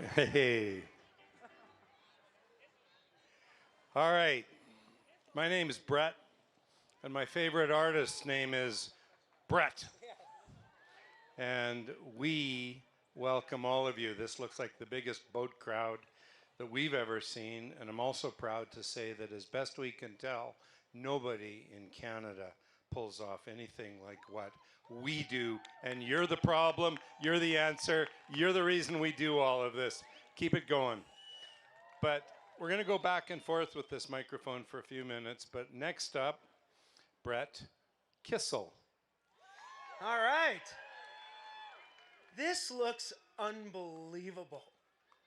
Hey. All right. My name is Brett, and my favorite artist's name is Brett. And we welcome all of you. This looks like the biggest boat crowd that we've ever seen. And I'm also proud to say that, as best we can tell, nobody in Canada pulls off anything like what we do. And you're the problem, you're the answer, you're the reason we do all of this. Keep it going. But we're going to go back and forth with this microphone for a few minutes. But next up, Brett Kissel. All right. This looks unbelievable.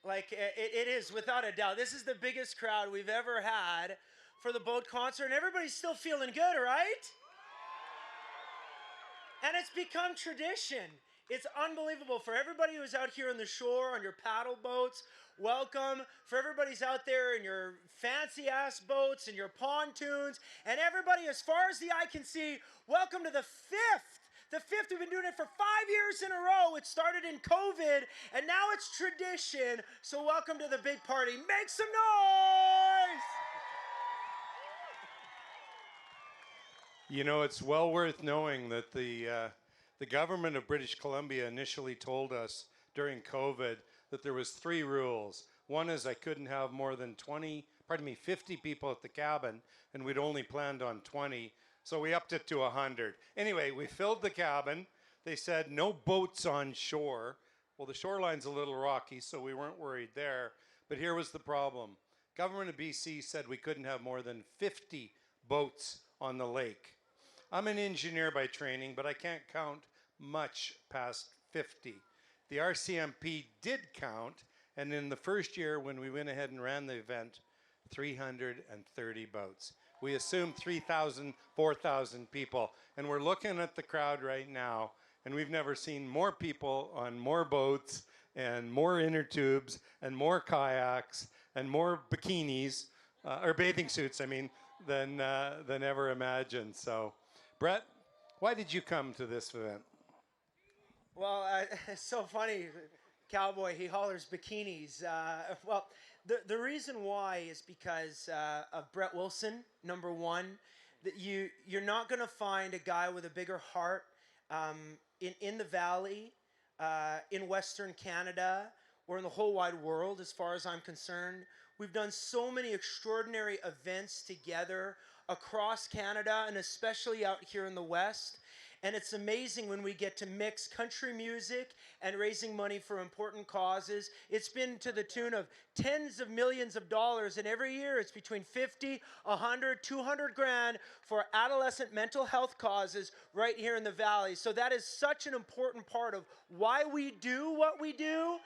Like it is, without a doubt. This is the biggest crowd we've ever had for the boat concert, and everybody's still feeling good, right? And it's become tradition. It's unbelievable. For everybody who's out here on the shore on your paddle boats, welcome. For everybody's out there in your fancy ass boats and your pontoons, and everybody as far as the eye can see, welcome to the fifth. The fifth, we've been doing it for 5 years in a row. It started in COVID, and now it's tradition. So welcome to the big party. Make some noise! You know, it's well worth knowing that the government of British Columbia initially told us during COVID that there was 3 rules. One is I couldn't have more than 50 people at the cabin, and we'd only planned on 20. So we upped it to 100. Anyway, we filled the cabin. They said no boats on shore. Well, the shoreline's a little rocky, so we weren't worried there. But here was the problem. Government of BC said we couldn't have more than 50 boats on the lake. I'm an engineer by training, but I can't count much past 50. The RCMP did count, and in the first year when we went ahead and ran the event, 330 boats. We assumed 3,000, 4,000 people. And we're looking at the crowd right now, and we've never seen more people on more boats and more inner tubes and more kayaks and more bikinis, or bathing suits, I mean, than ever imagined. So, Brett, why did you come to this event? Well, it's so funny. Cowboy, he hollers bikinis. Well, the reason why is because of Brett Wilson, number one. That you're not going to find a guy with a bigger heart in the valley, in Western Canada, or in the whole wide world, as far as I'm concerned. We've done so many extraordinary events together across Canada, and especially out here in the West. And it's amazing when we get to mix country music and raising money for important causes. It's been to the tune of tens of millions of dollars, and every year it's between 50, 100, 200 grand for adolescent mental health causes right here in the valley. So that is such an important part of why we do what we do.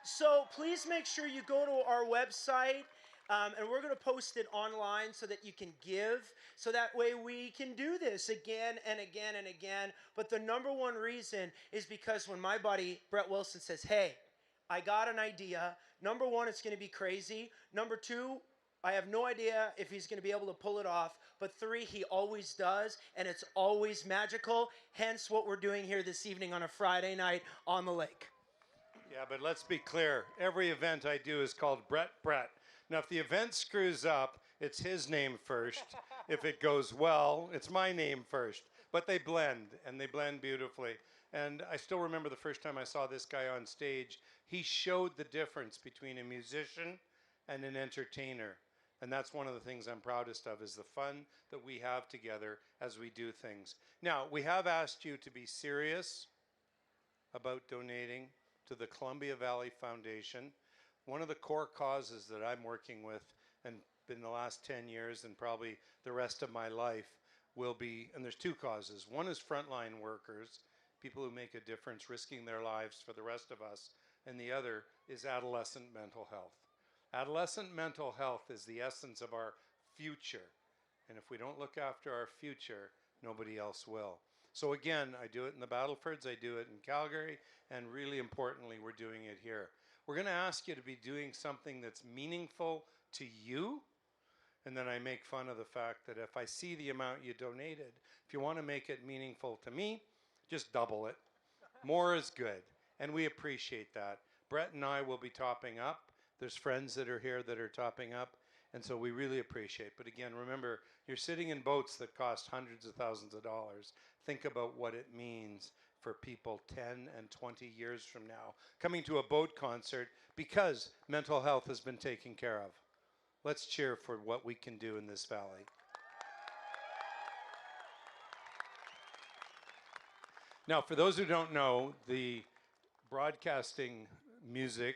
So please make sure you go to our website. And we're going to post it online so that you can give, so that way we can do this again and again and again. But the number one reason is because when my buddy Brett Wilson says, hey, I got an idea. Number one, it's going to be crazy. Number two, I have no idea if he's going to be able to pull it off. But 3, he always does, and it's always magical. Hence what we're doing here this evening on a Friday night on the lake. Yeah, but let's be clear. Every event I do is called Brett Brett. Now, if the event screws up, it's his name first. If it goes well, it's my name first. But they blend, and they blend beautifully. And I still remember the first time I saw this guy on stage. He showed the difference between a musician and an entertainer. And that's one of the things I'm proudest of, is the fun that we have together as we do things. Now, we have asked you to be serious about donating to the Columbia Valley Foundation. One of the core causes that I'm working with, and in the last 10 years and probably the rest of my life, will be, and there's 2 causes. One is frontline workers, people who make a difference, risking their lives for the rest of us, and the other is adolescent mental health. Adolescent mental health is the essence of our future, and if we don't look after our future, nobody else will. So again, I do it in the Battlefords, I do it in Calgary, and really importantly, we're doing it here. We're going to ask you to be doing something that's meaningful to you, and then I make fun of the fact that if I see the amount you donated, if you want to make it meaningful to me, just double it. More is good, and we appreciate that. Brett and I will be topping up. There's friends that are here that are topping up. And so we really appreciate. But again, remember, you're sitting in boats that cost hundreds of thousands of dollars. Think about what it means for people 10 and 20 years from now coming to a boat concert because mental health has been taken care of. Let's cheer for what we can do in this valley. Now, for those who don't know, the broadcasting music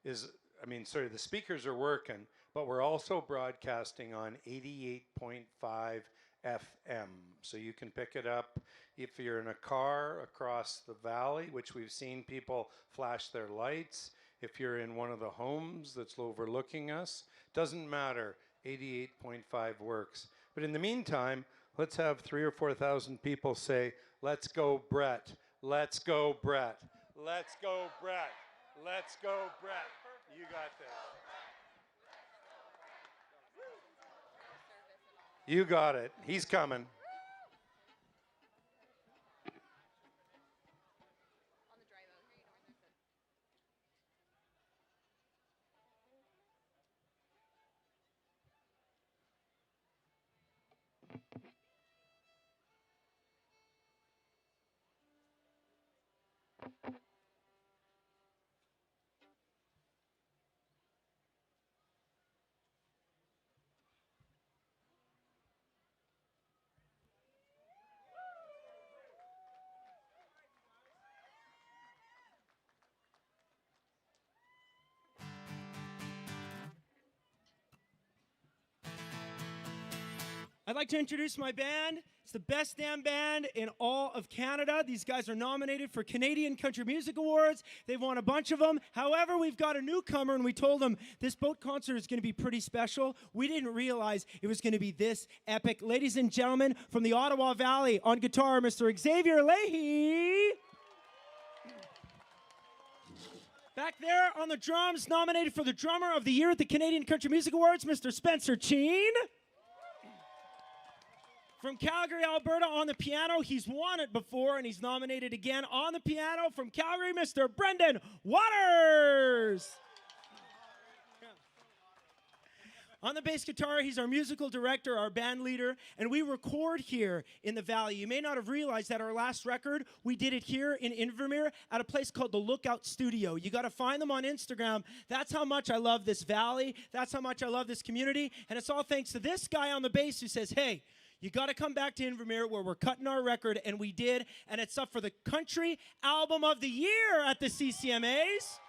is, the speakers are working, but we're also broadcasting on 88.5 FM. So you can pick it up if you're in a car across the valley, which we've seen people flash their lights. If you're in one of the homes that's overlooking us, doesn't matter, 88.5 works. But in the meantime, let's have 3,000 or 4,000 people say, "Let's go, Brett. Let's go, Brett. Let's go, Brett. Let's go, Brett." You got this. You got it. He's coming. I'd like to introduce my band. It's the best damn band in all of Canada. These guys are nominated for Canadian Country Music Awards. They've won a bunch of them. However, we've got a newcomer, and we told them this boat concert is going to be pretty special. We didn't realize it was going to be this epic. Ladies and gentlemen, from the Ottawa Valley, on guitar, Mr. Xavier Leahy. Back there on the drums, nominated for the Drummer of the Year at the Canadian Country Music Awards, Mr. Spencer Cheen. From Calgary, Alberta, on the piano, he's won it before, and he's nominated again on the piano. From Calgary, Mr. Brendan Waters. On the bass guitar, he's our musical director, our band leader, and we record here in the Valley. You may not have realized that our last record, we did it here in Invermere at a place called the Lookout Studio. You got to find them on Instagram. That's how much I love this valley. That's how much I love this community, and it's all thanks to this guy on the bass who says, "Hey, you got to come back to Invermere where we're cutting our record," and we did, and it's up for the Country Album of the Year at the CCMAs.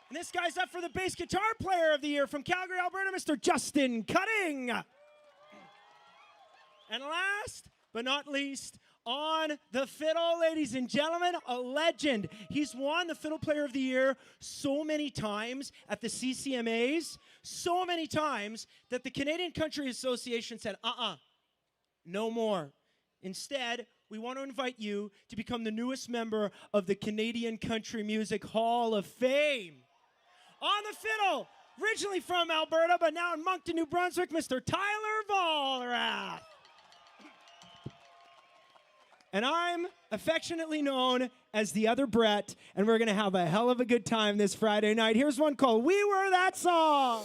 And this guy's up for the Bass Guitar Player of the Year from Calgary, Alberta, Mr. Justin Cutting. And last but not least, on the fiddle, ladies and gentlemen, a legend. He's won the Fiddle Player of the Year so many times at the CCMAs, so many times that the Canadian Country Association said, no more. Instead, we want to invite you to become the newest member of the Canadian Country Music Hall of Fame. On the fiddle, originally from Alberta, but now in Moncton, New Brunswick, Mr. Tyler Vollrath. And I'm affectionately known as the other Brett, and we're going to have a hell of a good time this Friday night. Here's one called We Were That Song.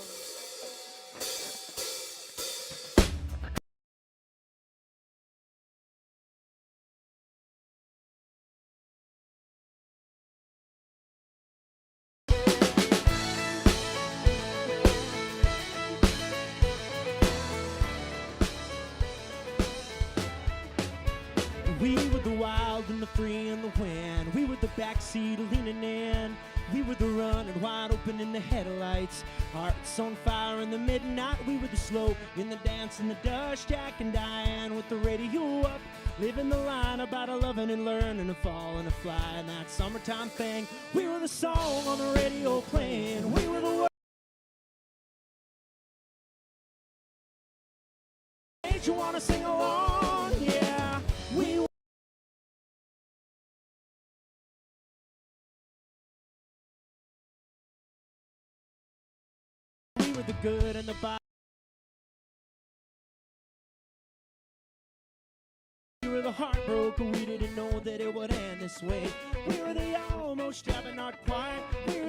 We were the wild and the free and the wind. We were the backseat leaning in. We were the running wide open in the headlights. Hearts on fire in the midnight. We were the slow in the dance and the dust. Jack and Diane with the radio up. Living the line about a loving and learning to fall and to fly. And that summertime thing. We were the song on the radio playing. We were the word. You wanna sing along? Yeah. We were the good and the bad. We were the heartbroken. We didn't know that it would end this way. We were the almost, but not quite. We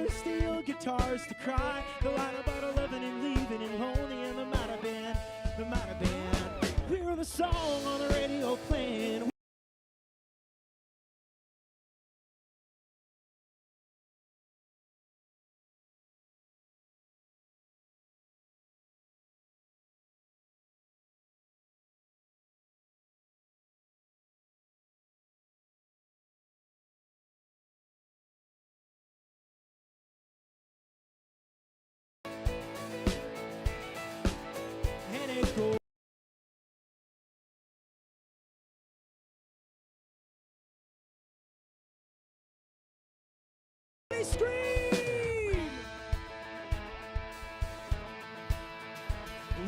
guitars to cry. The line about a living and leaving and lonely, and there might have been, we were the song on the radio playing. And it goes. They scream!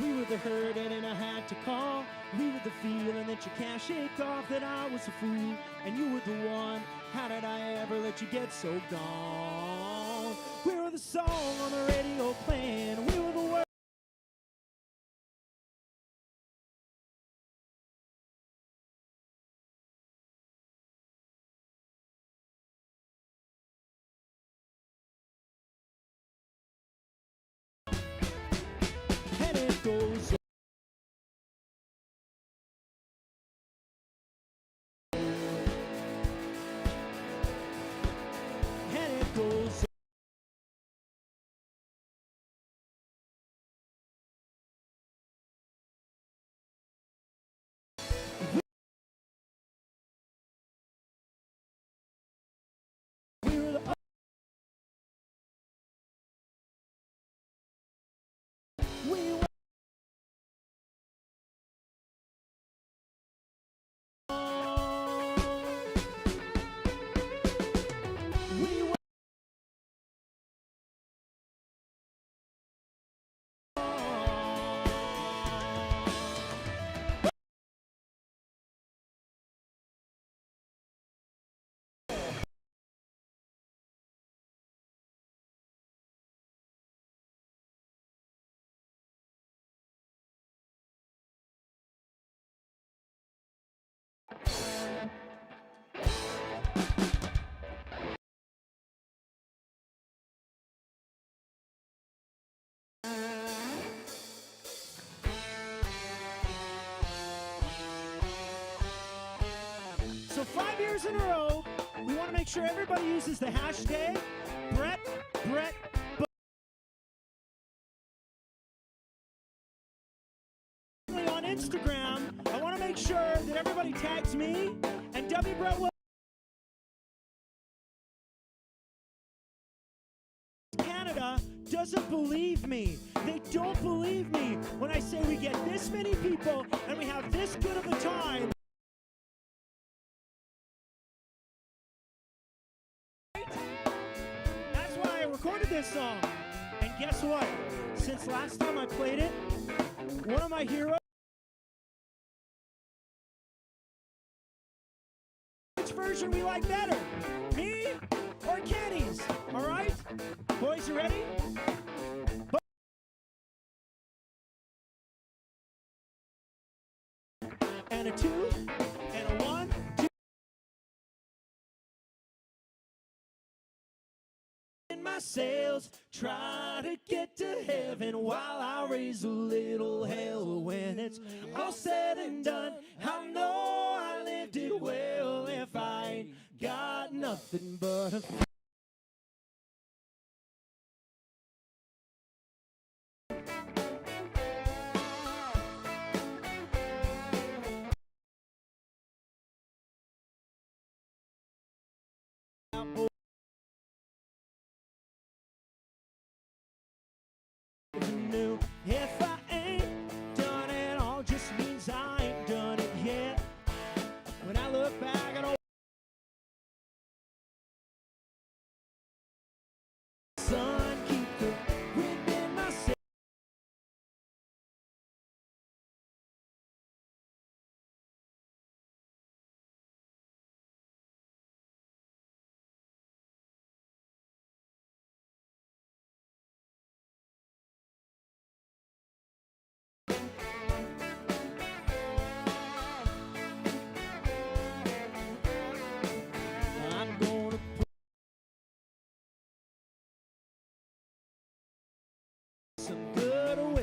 We were the hurt and I had to call. We were the feeling that you can't shake off, that I was a fool and you were the one. How did I ever let you get so gone? We were the song on the radio playing. We were the word. And it goes. And it goes. We were the. We were. We were. So 5 years in a row, we want to make sure everybody uses the hashtag Brett on Instagram. I want to make sure that everybody tags me and W. Brett Wilson Canada doesn't believe me. They don't believe me when I say we get this many people and we have this good of a time. That's why I recorded this song. And guess what? Since last time I played it, one of my heroes. Which version we like better? Me or Kenny's? All right? Boys, you ready? And a 2, and a 1, 2. In my sails, try to get to heaven while I raise a little hell. When it's all said and done, I know I lived it well. If I ain't got nothing but a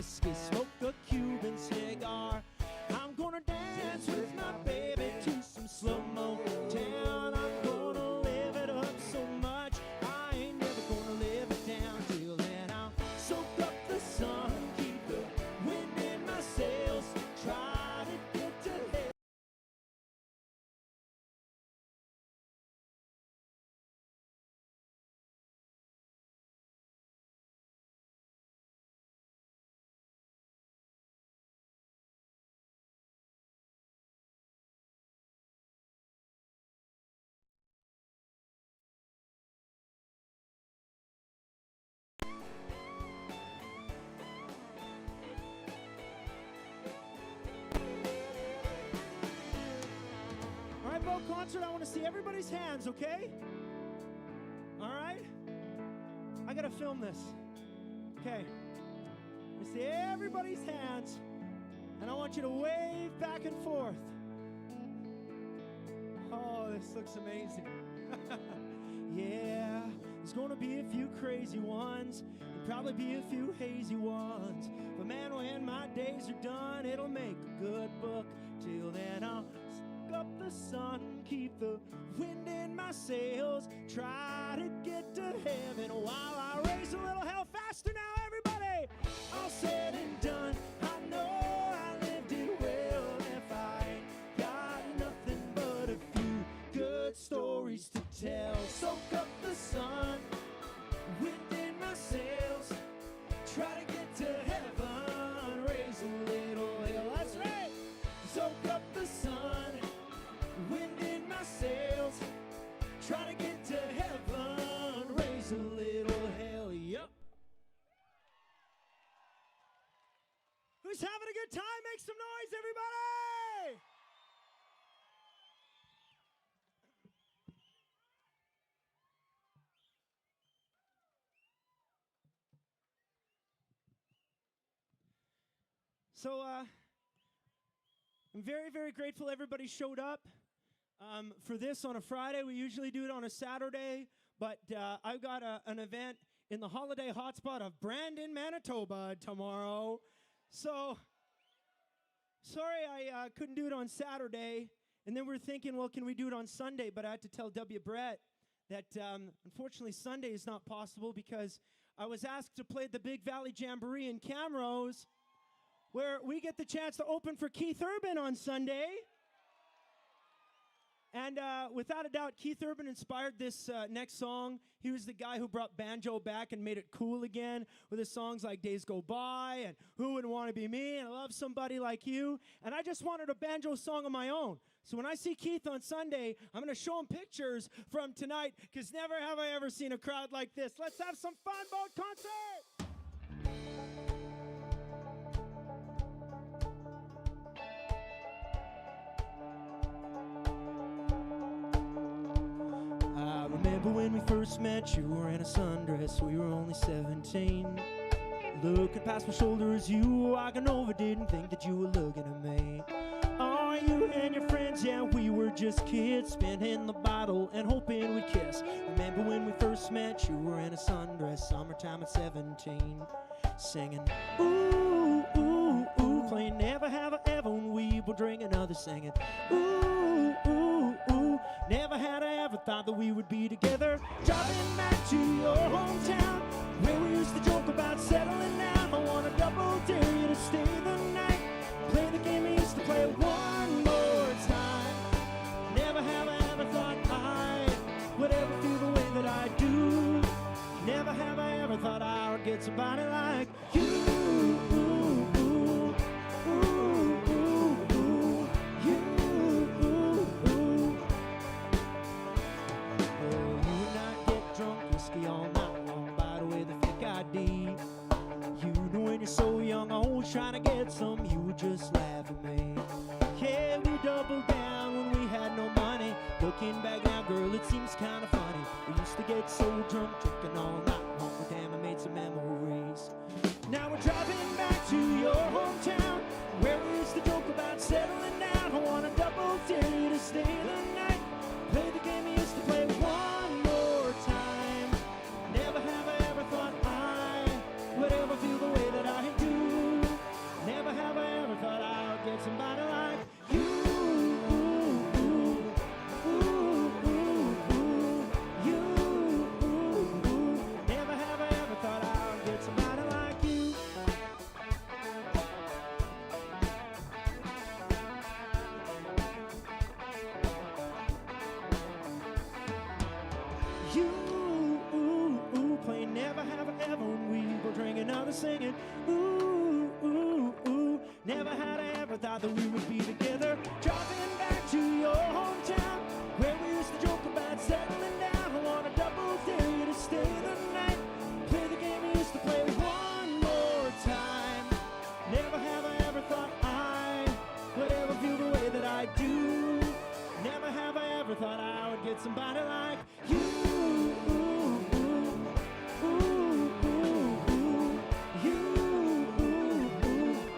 whiskey, smoke a Cuban cigar. I'm gonna dance with my baby to some slow-mo town. I'm gonna live it up so much, I ain't never gonna live it down. Till then I'll soak up the sun, keep the wind in my sails, try to get to heaven. All right, Bo Concert, I want to see everybody's hands, okay? All right? I got to film this. Okay. I see everybody's hands, and I want you to wave back and forth. Oh, this looks amazing. Yeah, there's going to be a few crazy ones, and probably be a few hazy ones. But man, when my days are done, it'll make a good book. Till then, I'll soak up the sun, keep the wind in my sails, try to get to heaven while I raise a little hell faster now, everybody. All said and done, I know I lived it well. If I ain't got nothing but a few good stories to tell, soak up the sun, wind in my sails, try to get to heaven, raise a little hell. That's right. Soak up the sun, wind in my sails, try to get to heaven, raise a little hell. Yup. Who's having a good time? Make some noise, everybody! So, I'm very, very grateful everybody showed up for this on a Friday. We usually do it on a Saturday, but I've got an event in the holiday hotspot of Brandon, Manitoba tomorrow. So, sorry I couldn't do it on Saturday. And then we're thinking, well, can we do it on Sunday? But I had to tell W. Brett that unfortunately Sunday is not possible because I was asked to play at the Big Valley Jamboree in Camrose, where we get the chance to open for Keith Urban on Sunday. And without a doubt, Keith Urban inspired this next song. He was the guy who brought banjo back and made it cool again with his songs like Days Go By and Who Wouldn't Want to Be Me and I Love Somebody Like You. And I just wanted a banjo song of my own. So when I see Keith on Sunday, I'm going to show him pictures from tonight because never have I ever seen a crowd like this. Let's have some fun, Boat Concert! I remember when we first met, you were in a sundress, we were only 17. Looking past my shoulder as you were walking over, didn't think that you were looking at me. Oh, you and your friends, yeah, we were just kids, spinning the bottle and hoping we'd kiss. Remember when we first met, you were in a sundress, summertime at 17. Singing, ooh, ooh, ooh, playing Never Have I Ever when we were drinking others singing, ooh, ooh, ooh, never had I ever thought that we would be together. Driving back to your hometown, where we used to joke about settling down. I want to double dare you to stay the night, play the game we used to play one more time. Never have I ever thought I would ever feel the way that I do. Never have I ever thought I would get somebody like you. Ooh, ooh, ooh, ooh, ooh, you, ooh, ooh. Oh, you and I get drunk, whiskey all night long, by the way the fake ID. You know when you're so young, always trying to get some, you would just laugh at me. Yeah, we doubled down when we had no money. Looking back now, girl, it seems kind of funny. We used to get so drunk, drinking all night long. Damn, I made some memories. Now we're driving back to your hometown, where we used to joke about settling down. I want to double dare you to stay the night, play the game we used to play one more time. Never have I ever thought I would ever feel the way that I do. singing, ooh, ooh, ooh. Never had I ever thought that we would be together. Driving back to your hometown, where we used to joke about settling down. I want to double dare you to stay the night. Play the game we used to play one more time. Never have I ever thought I would ever feel the way that I do. Never have I ever thought I would get somebody like you.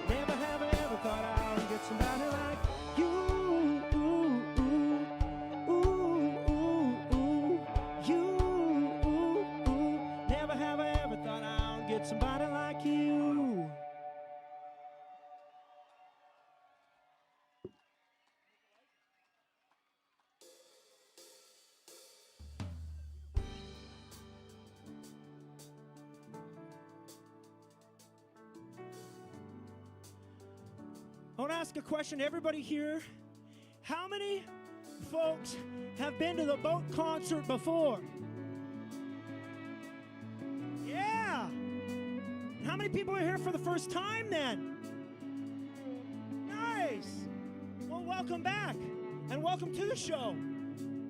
Never have I ever thought I would get somebody like you. Never have I ever thought I would get somebody like you. I want to ask a question to everybody here. How many folks have been to the Boat concert before? Yeah. How many people are here for the first time then? Nice. Well, welcome back and welcome to the show.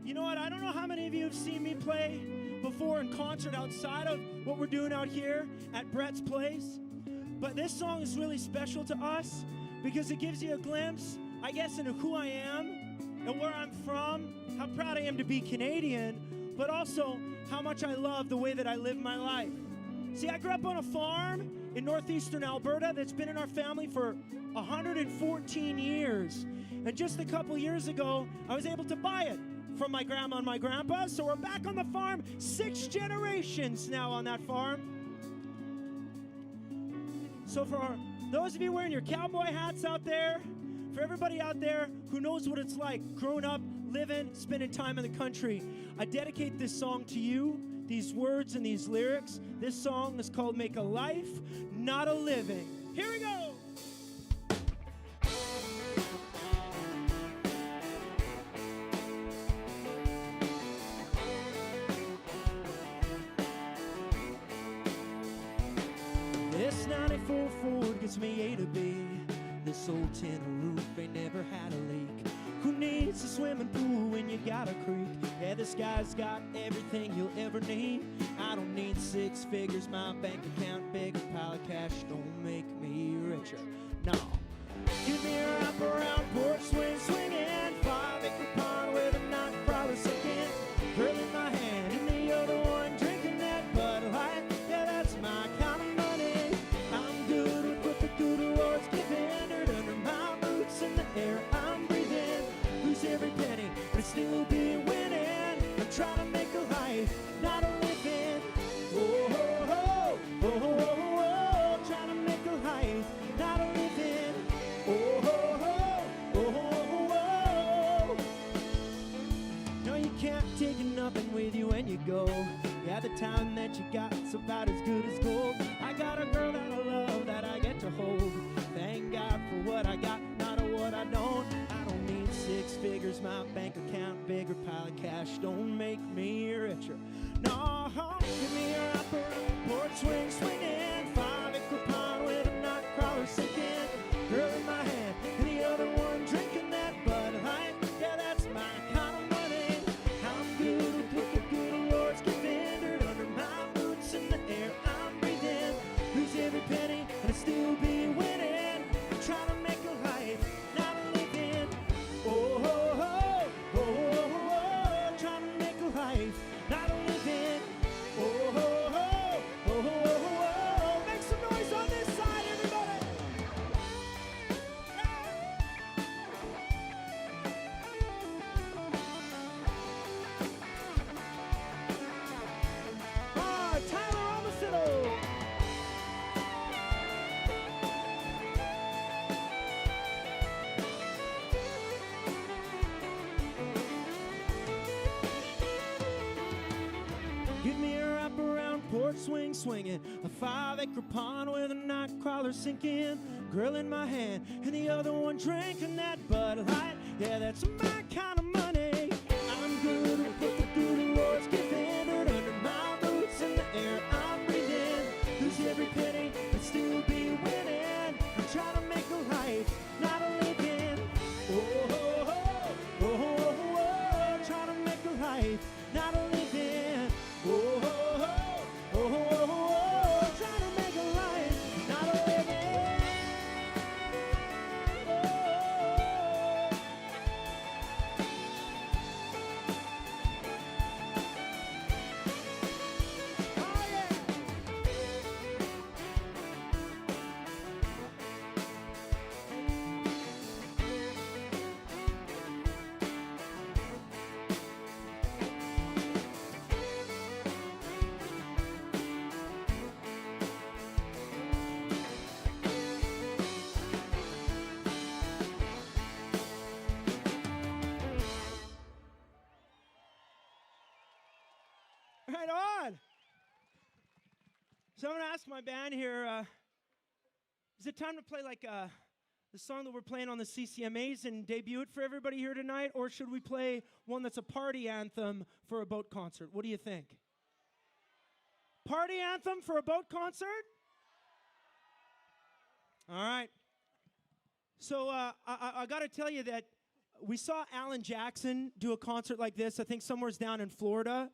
You know what? I don't know how many of you have seen me play before in concert outside of what we're doing out here at Brett's Place, but this song is really special to us because it gives you a glimpse, I guess, into who I am and where I'm from, how proud I am to be Canadian, but also how much I love the way that I live my life. See, I grew up on a farm in northeastern Alberta that's been in our family for 114 years. And just a couple years ago, I was able to buy it from my grandma and my grandpa, so we're back on the farm, 6 generations now on that farm. So for those of you wearing your cowboy hats out there, for everybody out there who knows what it's like growing up, living, spending time in the country, I dedicate this song to you, these words and these lyrics. This song is called Make a Life, Not a Living. Here we go. This 94 Ford gets me A to B. This old tin roof ain't never had a leak. Who needs a swimming pool when you got a creek? Yeah, this guy's got everything you'll ever need. I don't need 6 figures, my bank account big. A pile of cash don't make me richer. No. Give me a wrap around porch swing, swinging. 5-acre pond with a night crawler sinking. Girl in my hand and the other one drinking that Bud Light. Yeah, that's my kind of money. I'm good with what the good Lord's given. Dirt under my boots in the air I'm breathing. Lose every penny, but still be winning. I'm trying to make a life, not a living. Oh, oh, oh, oh, oh, oh, oh. Trying to make a life, not a living. Oh, oh, oh, oh, oh, oh, oh. No, you can't take nothing with you when you go. Yeah, the time that you got's about as good as gold. I got a girl that I love, that I get to hold. Thank God for what I got, not what I don't. I don't need 6 figures, my bank account bigger. Pile of cash don't make me richer. No, give me a rapper, porch swing, swinging. 5-acre pond with a night crawler sinking. Girl in my hand, and the other one drinking that Bud Light. Yeah, that's my kind of money. I'm good with what the good Lord's given. Dirt under my boots in the air I'm breathing. Lose every penny and still be winning. I'm trying to make a life, not a living. Oh, oh, oh, oh, oh, oh. Trying to make a life, not a living. Oh, oh, oh, oh, oh, oh. Make some noise on this side, everybody. Ah, Tyler on the fiddle. Give me a wraparound porch swing, swinging. A 5-acre pond with a night crawler sinking. Girl in my hand and the other one drinking that Bud Light. Yeah, that's my kind of money. I'm good with what the good Lord's given. Dirt under my boots in the air I'm breathing. Lose every penny and So I'm going to ask my band here, is it time to play like the song that we're playing on the CCMAs and debut it for everybody here tonight? Or should we play one that's a party anthem for a boat concert? What do you think? Party anthem for a boat concert? All right. So I got to tell you that we saw Alan Jackson do a concert like this, I think somewhere's down in Florida.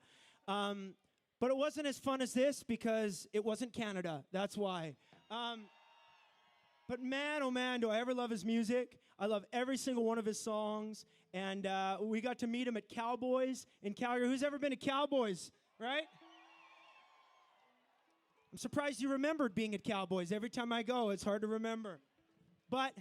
But it wasn't as fun as this because it wasn't Canada. That's why. But man, oh man, do I ever love his music. I love every single one of his songs. And we got to meet him at Cowboys in Calgary. Who's ever been to Cowboys, right? I'm surprised you remembered being at Cowboys. Every time I go, it's hard to remember. But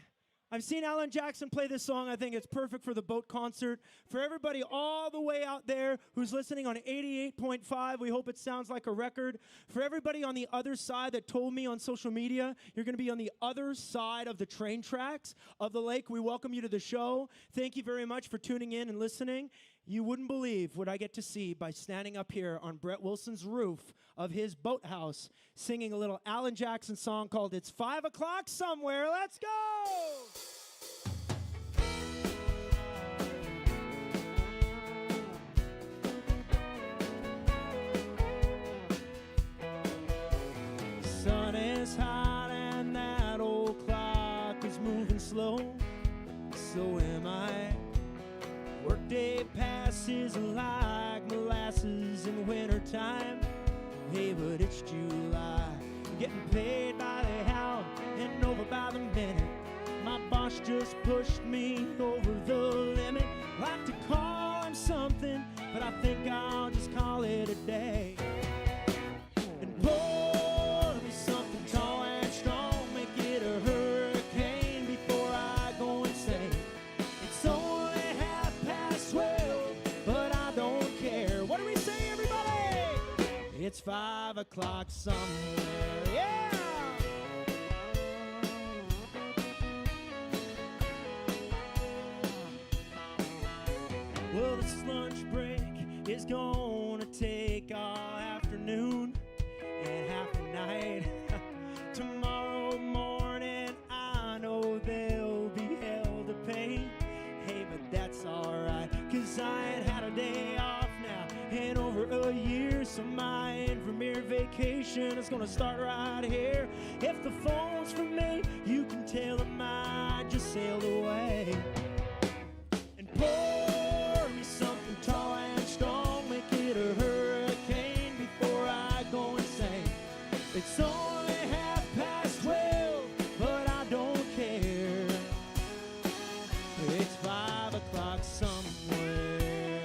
I've seen Alan Jackson play this song. I think it's perfect for the boat concert. For everybody all the way out there who's listening on 88.5, we hope it sounds like a record. For everybody on the other side that told me on social media, you're going to be on the other side of the train tracks of the lake, we welcome you to the show. Thank you very much for tuning in and listening. You wouldn't believe what I get to see by standing up here on Brett Wilson's roof of his boathouse, singing a little Alan Jackson song called It's 5 O'Clock Somewhere. Let's go! Sun is hot and that old clock is moving slow. So am I. Workday passes like molasses in wintertime. Hey, but it's July. Getting paid by the hour and over by the minute. My boss just pushed me over the limit. Like to call him something, but I think I'll just call it a day. And pour me something tall and strong, make it a hurricane before I go insane. It's only 12, but I don't care. What do we say, everybody? It's 5 o'clock somewhere. Yeah! Well, this lunch break is gonna take all afternoon and half the night. Tomorrow morning, I know there'll be hell to pay. Hey, but that's alright, 'cause I ain't had a day off now in over a year. So my Invermere vacation is gonna start right here. If the phone's for me, you can tell them I just sailed away. And pour me something tall and strong, make it a hurricane before I go insane. It's only 12:30, but I don't care. It's 5 o'clock somewhere.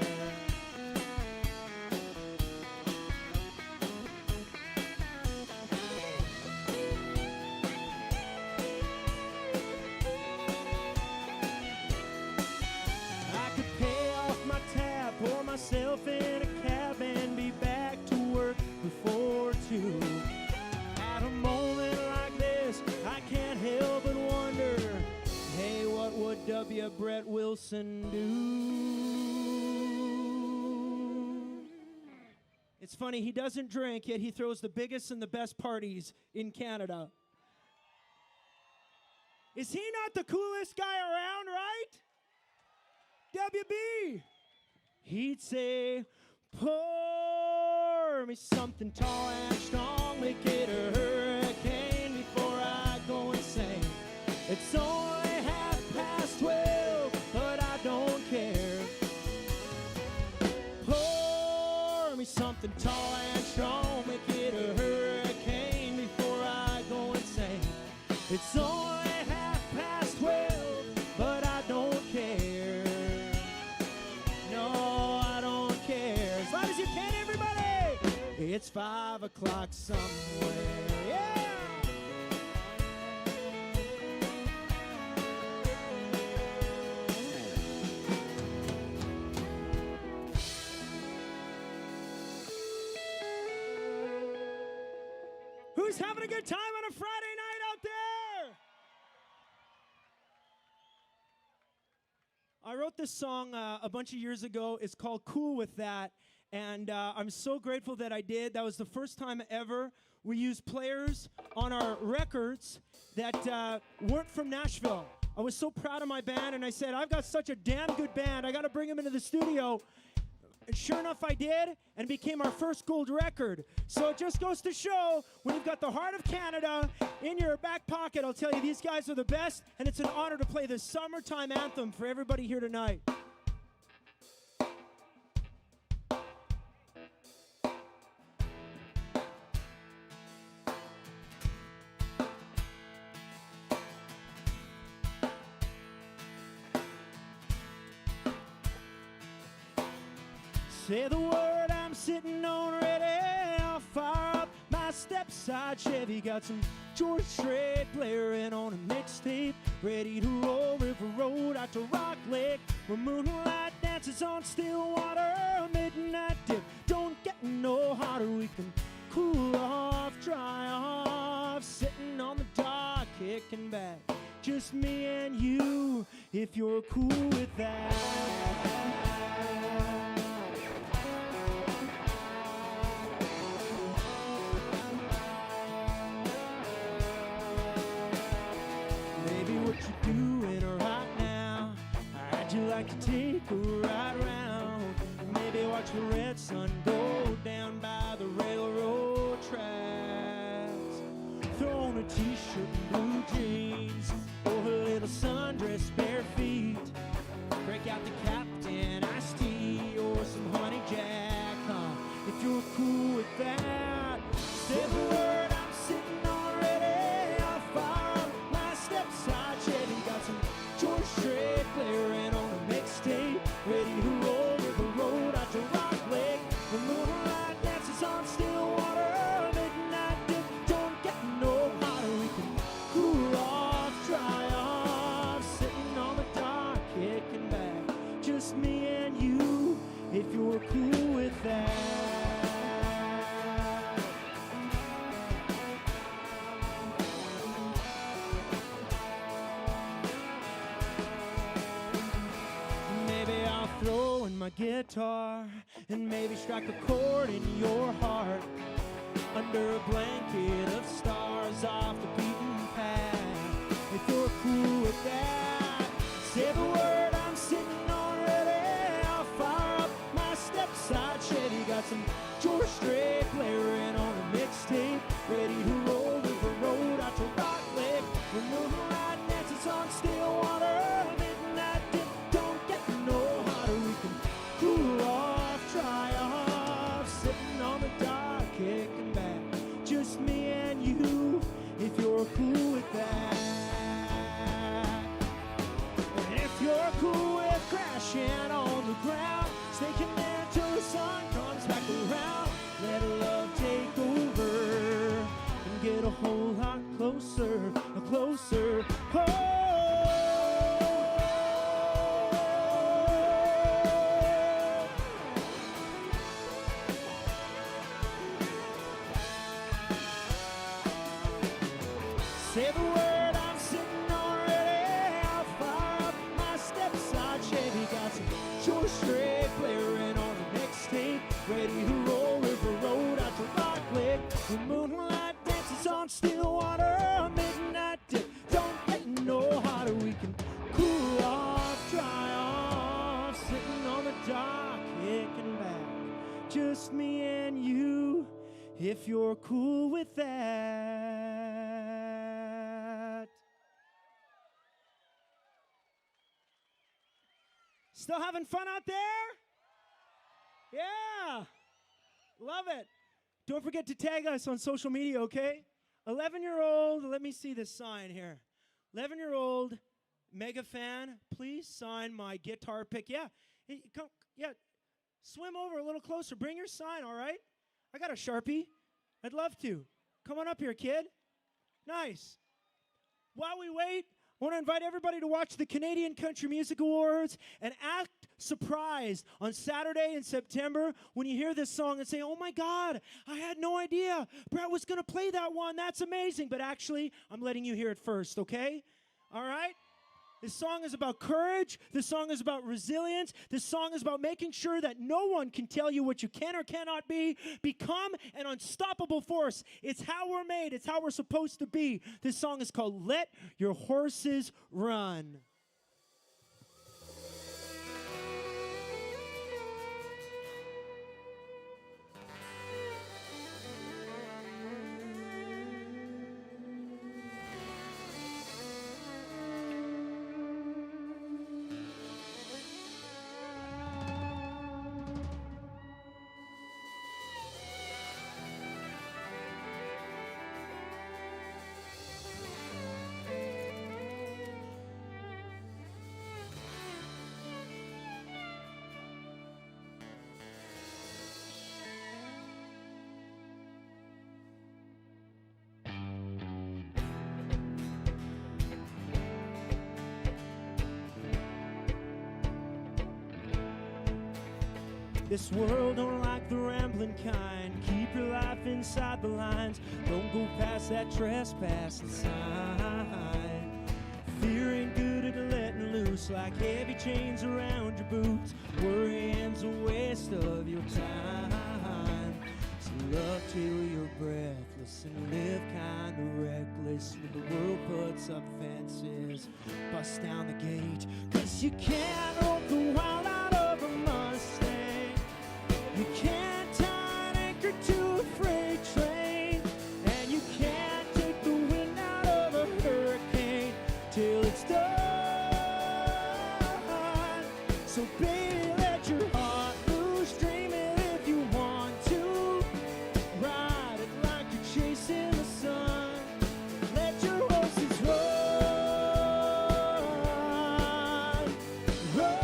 I could pay off my tab, pour myself in a cab, and be back to work before 2. At a moment like this, I can't help but wonder, hey, what would W. Brett Wilson do? It's funny, he doesn't drink, yet he throws the biggest and the best parties in Canada. Is he not the coolest guy around, right? WB. He'd say, pour me something tall and strong, make it a hurricane before I go insane. It's only 12:30, but I don't care. Pour me something tall and strong, make it a hurricane before I go insane. It's only 12:30, but I don't care. No, I don't care. As loud as you can, everybody. It's 5 o'clock somewhere. Yeah. Who's having a good time on a Friday night out there? I wrote this song a bunch of years ago. It's called Cool With That. And I'm so grateful that I did. That was the first time ever we used players on our records that weren't from Nashville. I was so proud of my band, and I said, I've got such a damn good band. I got to bring them into the studio. And sure enough, I did, and it became our first gold record. So it just goes to show, when you've got the heart of Canada in your back pocket, I'll tell you, these guys are the best, and it's an honor to play this summertime anthem for everybody here tonight. Say the word, I'm sitting on ready. I'll fire up my step-side Chevy. Got some George Strait blaring on a mixtape. Ready to roll River Road out to Rock Lake, where moonlight dances on still water. Midnight dip, don't get no hotter. We can cool off, dry off, sitting on the dock, kicking back. Just me and you, if you're cool with that. What you doing right now? I'd you like to take a ride around? Maybe watch the red sun go down by the railroad tracks. Throw on a t-shirt and blue jeans, or a little sundress, bare feet. Break out the Captain iced tea or some honey jack, huh? If you're cool with that, say the word, I'm sitting on ready. I'll fire up my step-side Chevy. Got some George Strait blaring on a mixtape. Ready to roll River Road out to Rock Lake. The moonlight dances on still water. Midnight dip, don't get no hotter. We can cool off, dry off, sitting on the dock, kicking back. Just me and you, if you're cool with that. Throw in my guitar and maybe strike a chord in your heart under a blanket of stars off the beaten path. If you're cool with that, say the word, I'm sitting on ready. I'll fire up my step-side Chevy. Got some George Strait blaring on a mixtape. Ready to roll River Road out to Rock Lake. The moonlight dances on still water. Midnight dip, don't get no hotter. We can cool off, dry off, sitting on the dock, kicking back. Just me and you, if you're cool with that. And if you're cool with crashing on the ground, staking there till the sun comes back around. Let love take over and get a whole lot closer, closer. Oh. Say the word, I'm sitting on ready. I'll fire up my step-side Chevy. Got some George Strait blaring on a mixtape. Ready to roll River Road out to Rock Lake. The moonlight dances on still water. Midnight dip, don't get no hotter. We can cool off, dry off, sitting on the dock, kicking back. Just me and you, if you're cool with that. Still having fun out there? Yeah. Love it. Don't forget to tag us on social media, okay? 11-year-old, let me see this sign here. 11-year-old mega fan, please sign my guitar pick. Yeah. Hey, come, yeah. Swim over a little closer. Bring your sign, all right? I got a Sharpie. I'd love to. Come on up here, kid. Nice. While we wait, I want to invite everybody to watch the Canadian Country Music Awards and act surprised on Saturday in September when you hear this song and say, oh my God, I had no idea Brett was going to play that one. That's amazing. But actually, I'm letting you hear it first, okay? All right? This song is about courage. This song is about resilience. This song is about making sure that no one can tell you what you can or cannot be. Become an unstoppable force. It's how we're made. It's how we're supposed to be. This song is called Let Your Horses Run. This world don't like the rambling kind. Keep your life inside the lines. Don't go past that trespassing sign. Fear ain't good at letting loose like heavy chains around your boots. Worrying's a waste of your time. So love till you're breathless and live kind of reckless. When the world puts up fences, bust down the gate. 'Cause you can't rope the wild out of a Mustang. You can't tie an anchor to a freight train, and you can't take the wind out of a hurricane till it's done. So baby, let your heart loose, dream it if you want to. Ride it like you're chasing the sun. Let your horses run, run.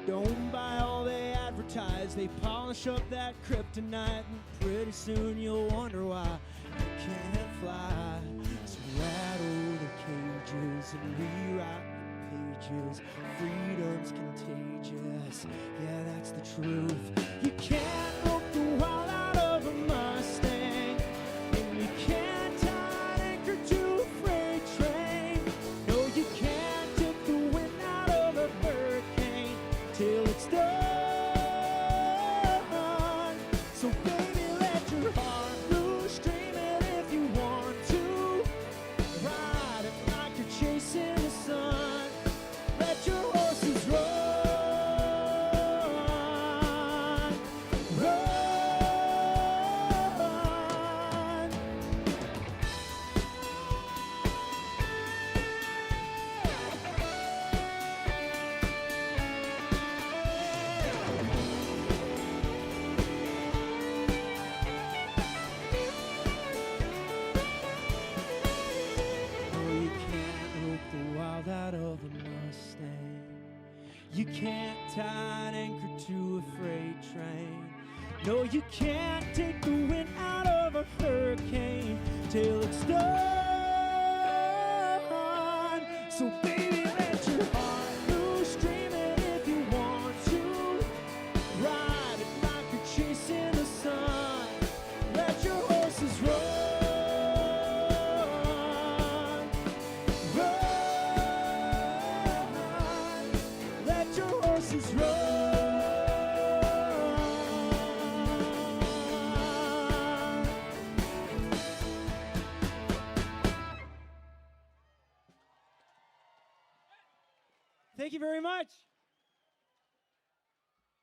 Don't buy all they advertise. They polish up that kryptonite, and pretty soon you'll wonder why you can't fly. So rattle the cages and rewrite the pages. Freedom's contagious, yeah, that's the truth. You can't rope the wild out of a Mustang, and you can't tie an anchor to a freight train. No, you can't take the wind out of a hurricane till it's done. So baby, let your heart loose, dream it if you want to. Ride it like you're chasing the sun. Let your horses run, run. No, you can't rope the wild out of a Mustang. You can't tie an anchor to a freight train. No, you can't take the wind out of a hurricane till it's done. So baby, let your heart loose, dream it if you want to. Ride it like you're chasing the sun. Let your horses run, run. Let your horses run. Thank you very much.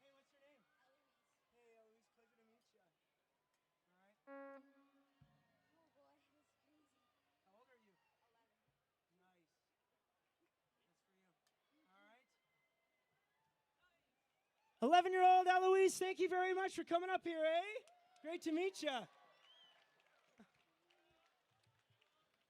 Hey, what's your name? Hey, Eloise, pleasure to meet you. All right. Oh boy, that's crazy. How old are you? 11. Nice. That's for you. All right. 11-year-old Eloise, thank you very much for coming up here, eh? Great to meet you.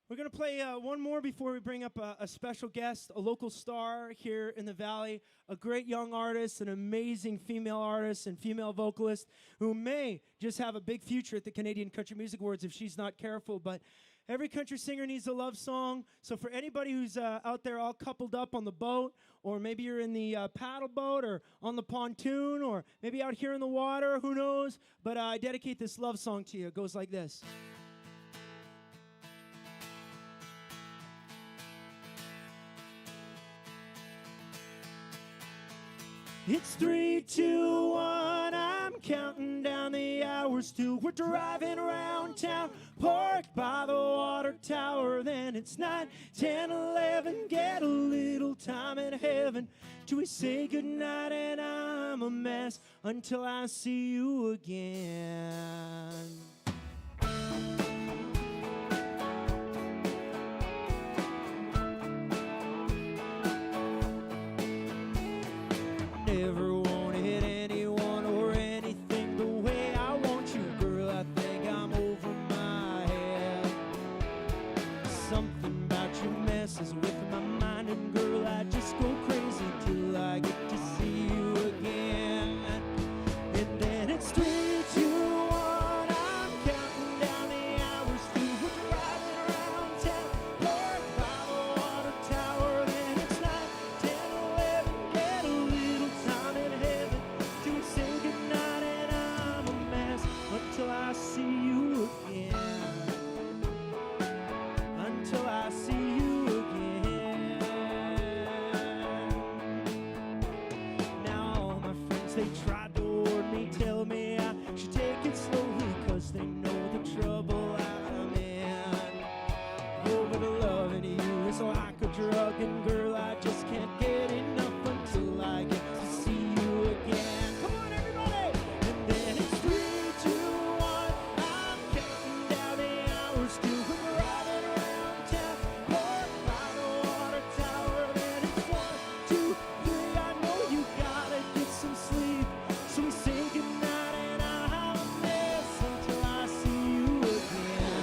We're going to play one more before we bring up a special guest, a local star here in the Valley, a great young artist, an amazing female artist and female vocalist who may just have a big future at the Canadian Country Music Awards if she's not careful. But every country singer needs a love song. So for anybody who's out there all coupled up on the boat, or maybe you're in the paddle boat or on the pontoon, or maybe out here in the water, who knows? But I dedicate this love song to you. It goes like this. It's 3, 2, 1. I'm counting down the hours till we're driving around town, parked by the water tower. Then it's 9, 10, 11. Get a little time in heaven till we say goodnight, and I'm a mess until I see you again. Never wanted anyone or anything the way I want you, girl. I think I'm over my head. Something about you messes with my mind, and girl, I just go crazy till I get to see you again. And then it's 3, 2, 1. I'm counting down the hours till we're driving around town, parked by the water tower. Then it's 9, 10, 11. Get a little time in heaven till we say goodnight, and I'm a mess until I see you again. Until I see you again. Now all my friends, they tried to warn me, tell me I should take it slowly, 'cause they know the trouble I'm in. Oh, but loving you is like a drug, and girl, I just can't get enough until I get to see you again. Come on, everybody! And then it's 3, 2, 1. I'm counting down the hours till we're driving around town, parked by the water tower. Then it's 1, 2, 3. I know you gotta get some sleep, so we say goodnight, and I'm a mess until I see you again.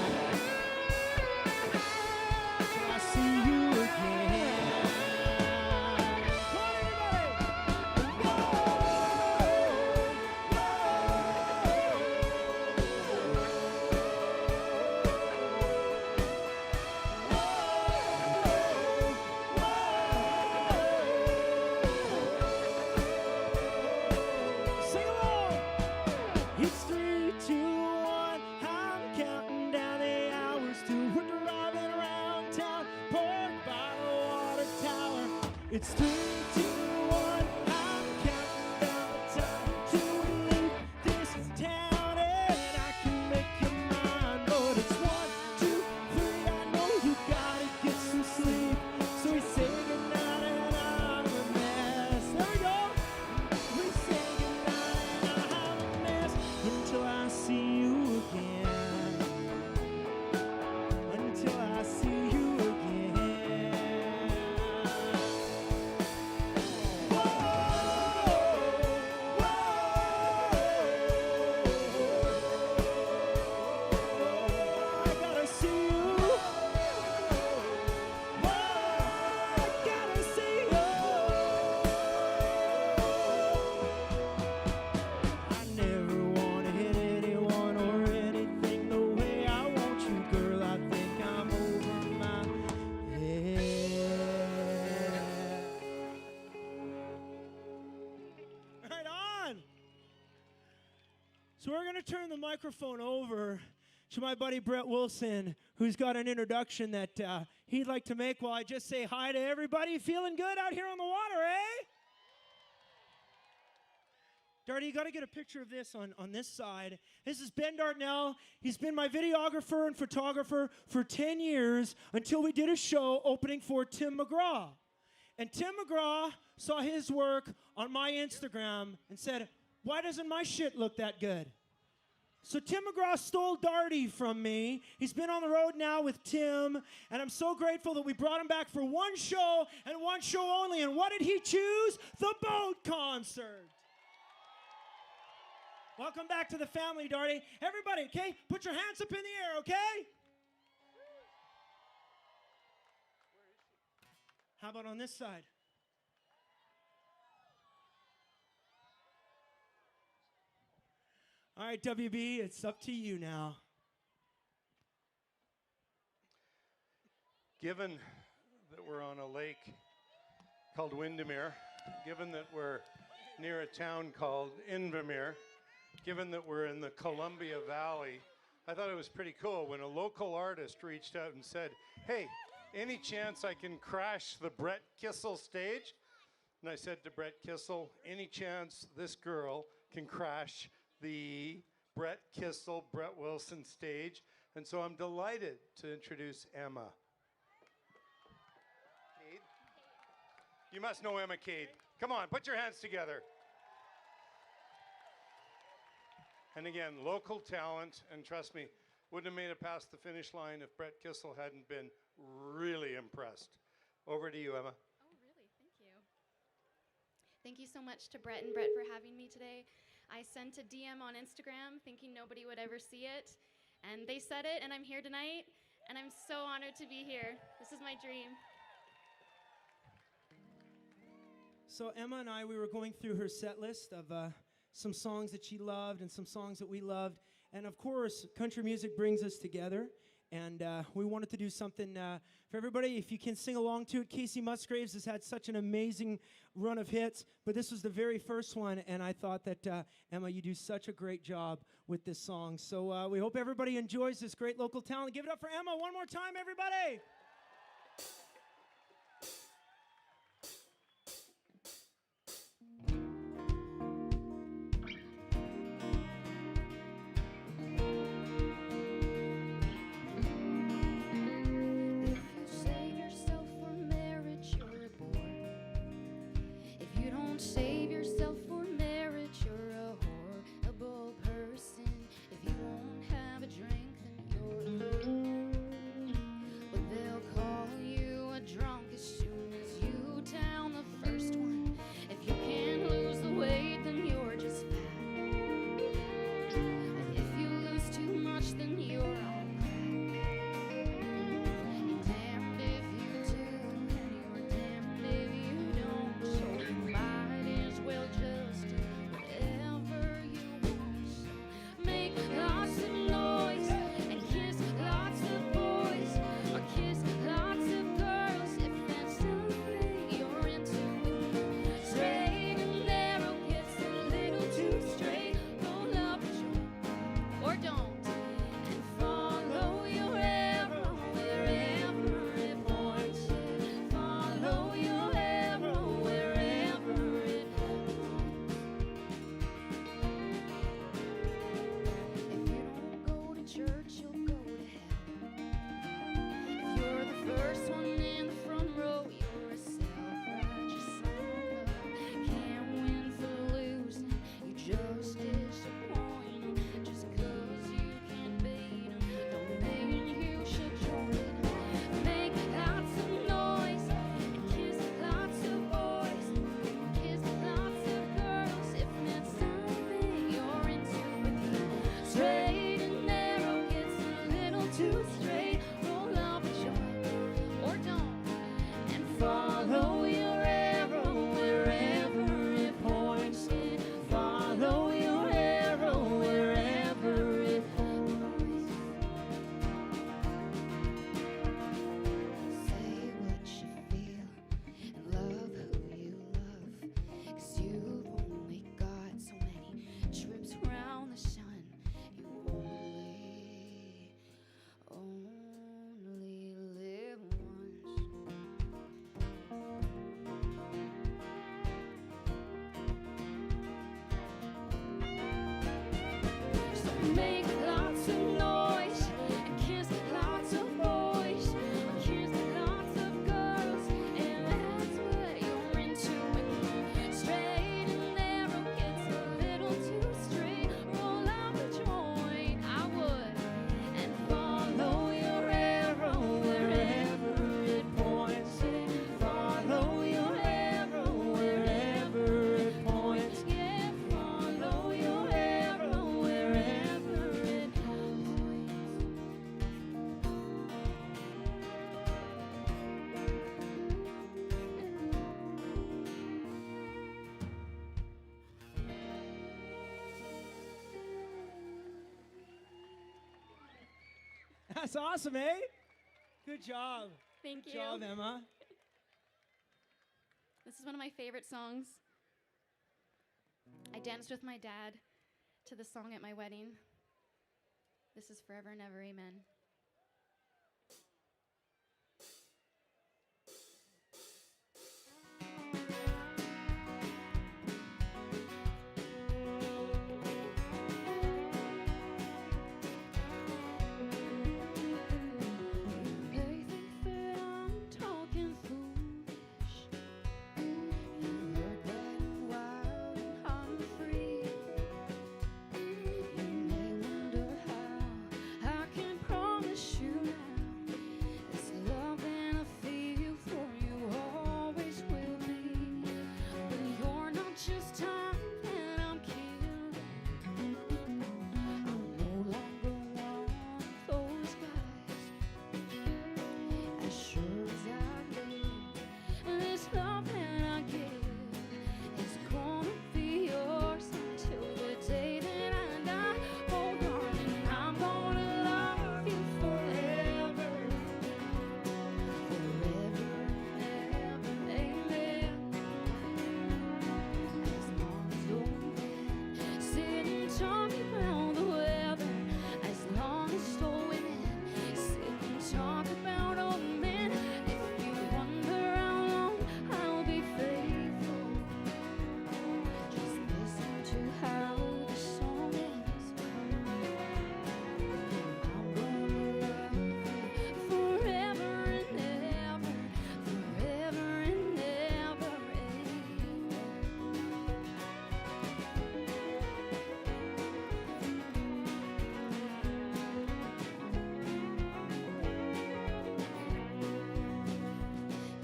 Until I see you again. Come on, everybody! Sing along! It's 3, 2, 1. I'm counting down the hours till we're driving around town, parked by the water tower. It's 3, 2, 1. I'm counting down the time till we leave this town, and I can make you mine. But it's 1, 2, 3. I know you gotta get some sleep, so we say goodnight, and I'm a mess. There we go. We say goodnight, and I'm a mess until I see you again. Until I see you again. Whoa, whoa. I gotta see you. Whoa, I gotta see you. I never wanted anyone or anything the way I want you, girl. I think I'm over my head. Right on. So we're gonna turn the microphone over to my buddy Brett Wilson, who's got an introduction that he'd like to make while I just say hi to everybody. Feeling good out here on the water, eh? Darty, you got to get a picture of this on this side. This is Ben Dartnell. He's been my videographer and photographer for 10 years until we did a show opening for Tim McGraw. And Tim McGraw saw his work on my Instagram and said, "Why doesn't my shit look that good?" So Tim McGraw stole Darty from me. He's been on the road now with Tim, and I'm so grateful that we brought him back for one show and one show only. And what did he choose? The boat concert. Welcome back to the family, Darty. Everybody, okay? Put your hands up in the air, okay? How about on this side? All right, WB, it's up to you now. Given that we're on a lake called Windermere, given that we're near a town called Invermere, given that we're in the Columbia Valley, I thought it was pretty cool when a local artist reached out and said, "Hey, any chance I can crash the Brett Kissel stage?" And I said to Brett Kissel, any chance this girl can crash the Brett Kissel, Brett Wilson stage? And so I'm delighted to introduce Emma. Cade? You must know Emma Cade. Come on, put your hands together. And again, local talent, and trust me, wouldn't have made it past the finish line if Brett Kissel hadn't been really impressed. Over to you, Emma. Oh, really? Thank you. Thank you so much to Brett and Brett for having me today. I sent a DM on Instagram thinking nobody would ever see it, and they said it, and I'm here tonight, and I'm so honored to be here. This is my dream. So Emma and I, we were going through her set list of some songs that she loved and some songs that we loved. And of course, country music brings us together. And we wanted to do something for everybody. If you can sing along to it, Casey Musgraves has had such an amazing run of hits. But this was the very first one. And I thought that, Emma, you do such a great job with this song. So we hope everybody enjoys this great local talent. Give it up for Emma one more time, everybody. If you save yourself for marriage, you're a bore. If you don't save yourself for marriage, you're a horrible person. If you won't have a drink, then you're a fool. But they'll call you a drunk as soon as you down the first one. If you can't lose the weight, then you're just fat. And if you lose too much, then you're on crack. And damned if you do, and you're damned if you don't. So you might as well just do whatever you want. So make lots of noise and kiss lots of boys, or kiss lots of girls if that's something you're into. Straight and narrow gets a little too straight. Roll up a joint or don't, and follow your arrow wherever it points. Follow your arrow wherever it points. If you don't go to church, you'll go to hell. If you're the first one in the front row, you're a self-righteous son of a can't win for losing. You just disappoint 'em. Just 'cause you can't beat 'em don't mean you should join 'em. Make lots of noise and kiss lots of boys, kiss lots of girls if that's something you're into. Straight and narrow gets a little too straight. Roll up a joint or don't, and follow your arrow wherever it points. Follow your arrow wherever it points. Say what you feel and love who you love, 'cause you've only got so many trips around the sun. You only live once. So make lots of noise and kiss lots of boys, kiss lots of girls, and that's what you're into. Straight and narrow gets a little too straight. Roll out the joint, I would, and follow your arrow wherever it points. Follow your arrow wherever it points. Yeah, follow your arrow wherever it points. That's awesome, eh? Good job. Thank Good you. job, Emma. This is one of my favorite songs. I danced with my dad to the song at my wedding. This is Forever and Ever, Amen.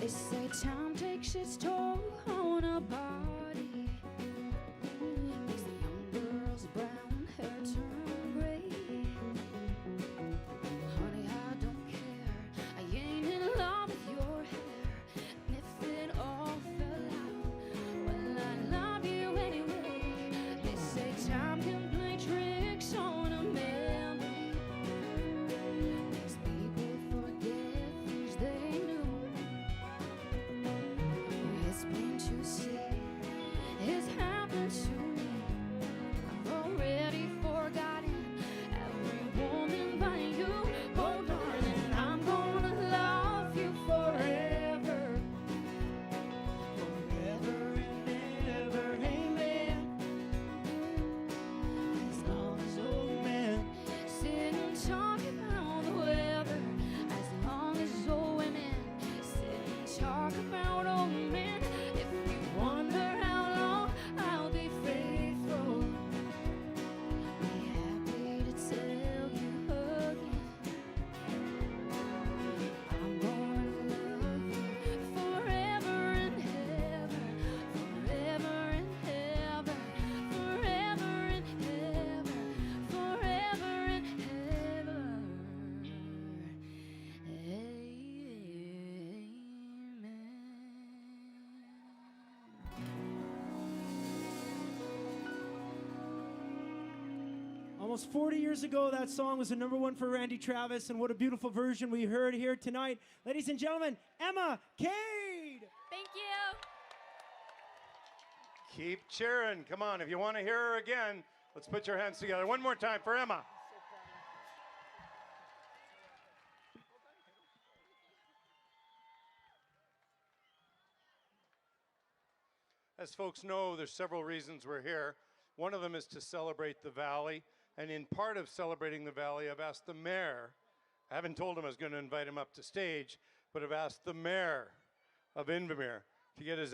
They say time takes its toll on a body. Makes the young girl's brown hair turn gray. Honey, I don't care. I ain't in love with your hair. And if it all fell out, well, I love you anyway. They say time can play tricks on a memory. Makes people forget things they knew. It's plain to see it's happened to me. I've already forgotten every woman but you. Oh, darling, I'm gonna love you forever. Forever and ever, amen. As long as old men sit and talk about the weather. As long as old women sit and talk about old men. If you wonder how long I'll be faithful, be happy to tell you again. I'm gonna love you forever and ever, forever and ever, forever and ever, forever and ever. Almost 40 years ago, that song was the #1 for Randy Travis, and what a beautiful version we heard here tonight. Ladies and gentlemen, Emma Cade! Thank you. Keep cheering. Come on, if you want to hear her again, let's put your hands together. One more time for Emma. As folks know, there's several reasons we're here. One of them is to celebrate the Valley. And in part of celebrating the Valley, I've asked the mayor, I haven't told him I was going to invite him up to stage, but I've asked the mayor of Invermere to get his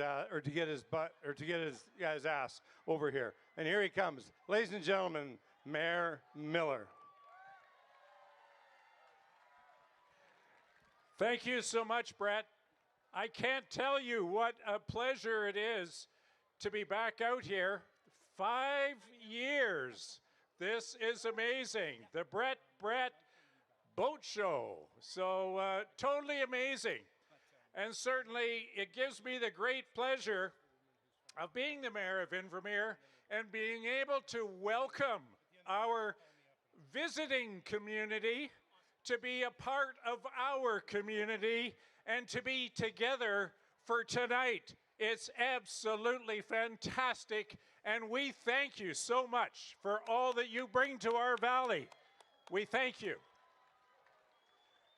his ass over here. And here he comes. Ladies and gentlemen, Mayor Miller. Thank you so much, Brett. I can't tell you what a pleasure it is to be back out here. 5 years. This is amazing. The Brett Boat Show. So totally amazing. And certainly it gives me the great pleasure of being the mayor of Invermere and being able to welcome our visiting community to be a part of our community and to be together for tonight. It's absolutely fantastic, and we thank you so much for all that you bring to our valley. We thank you.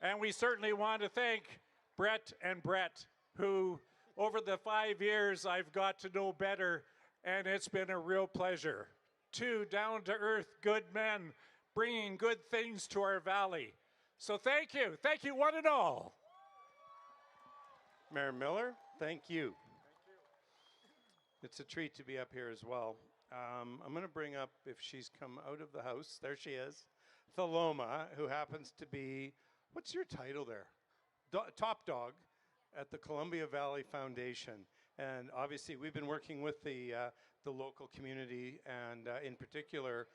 And we certainly want to thank Brett and Brett, who over the 5 years I've got to know better, and it's been a real pleasure. Two down-to-earth good men bringing good things to our valley. So thank you. Thank you, one and all. Mayor Miller, thank you. It's a treat to be up here as well. I'm going to bring up, if she's come out of the house, there she is, Thaloma, who happens to be, what's your title there? Top dog at the Columbia Valley Foundation. And obviously we've been working with the local community and in particular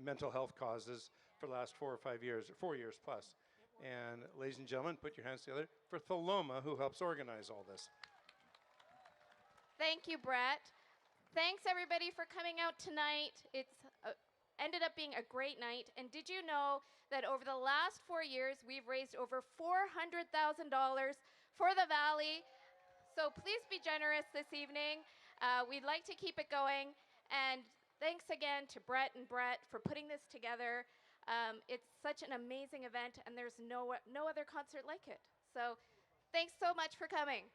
mental health causes for the last 4 or 5 years, or 4 years plus. And ladies and gentlemen, put your hands together for Thaloma, who helps organize all this. Thank you, Brett. Thanks, everybody, for coming out tonight. It's ended up being a great night. And did you know that over the last 4 years, we've raised over $400,000 for the Valley? So please be generous this evening. We'd like to keep it going. And thanks again to Brett and Brett for putting this together. It's such an amazing event, and there's no other concert like it. So thanks so much for coming.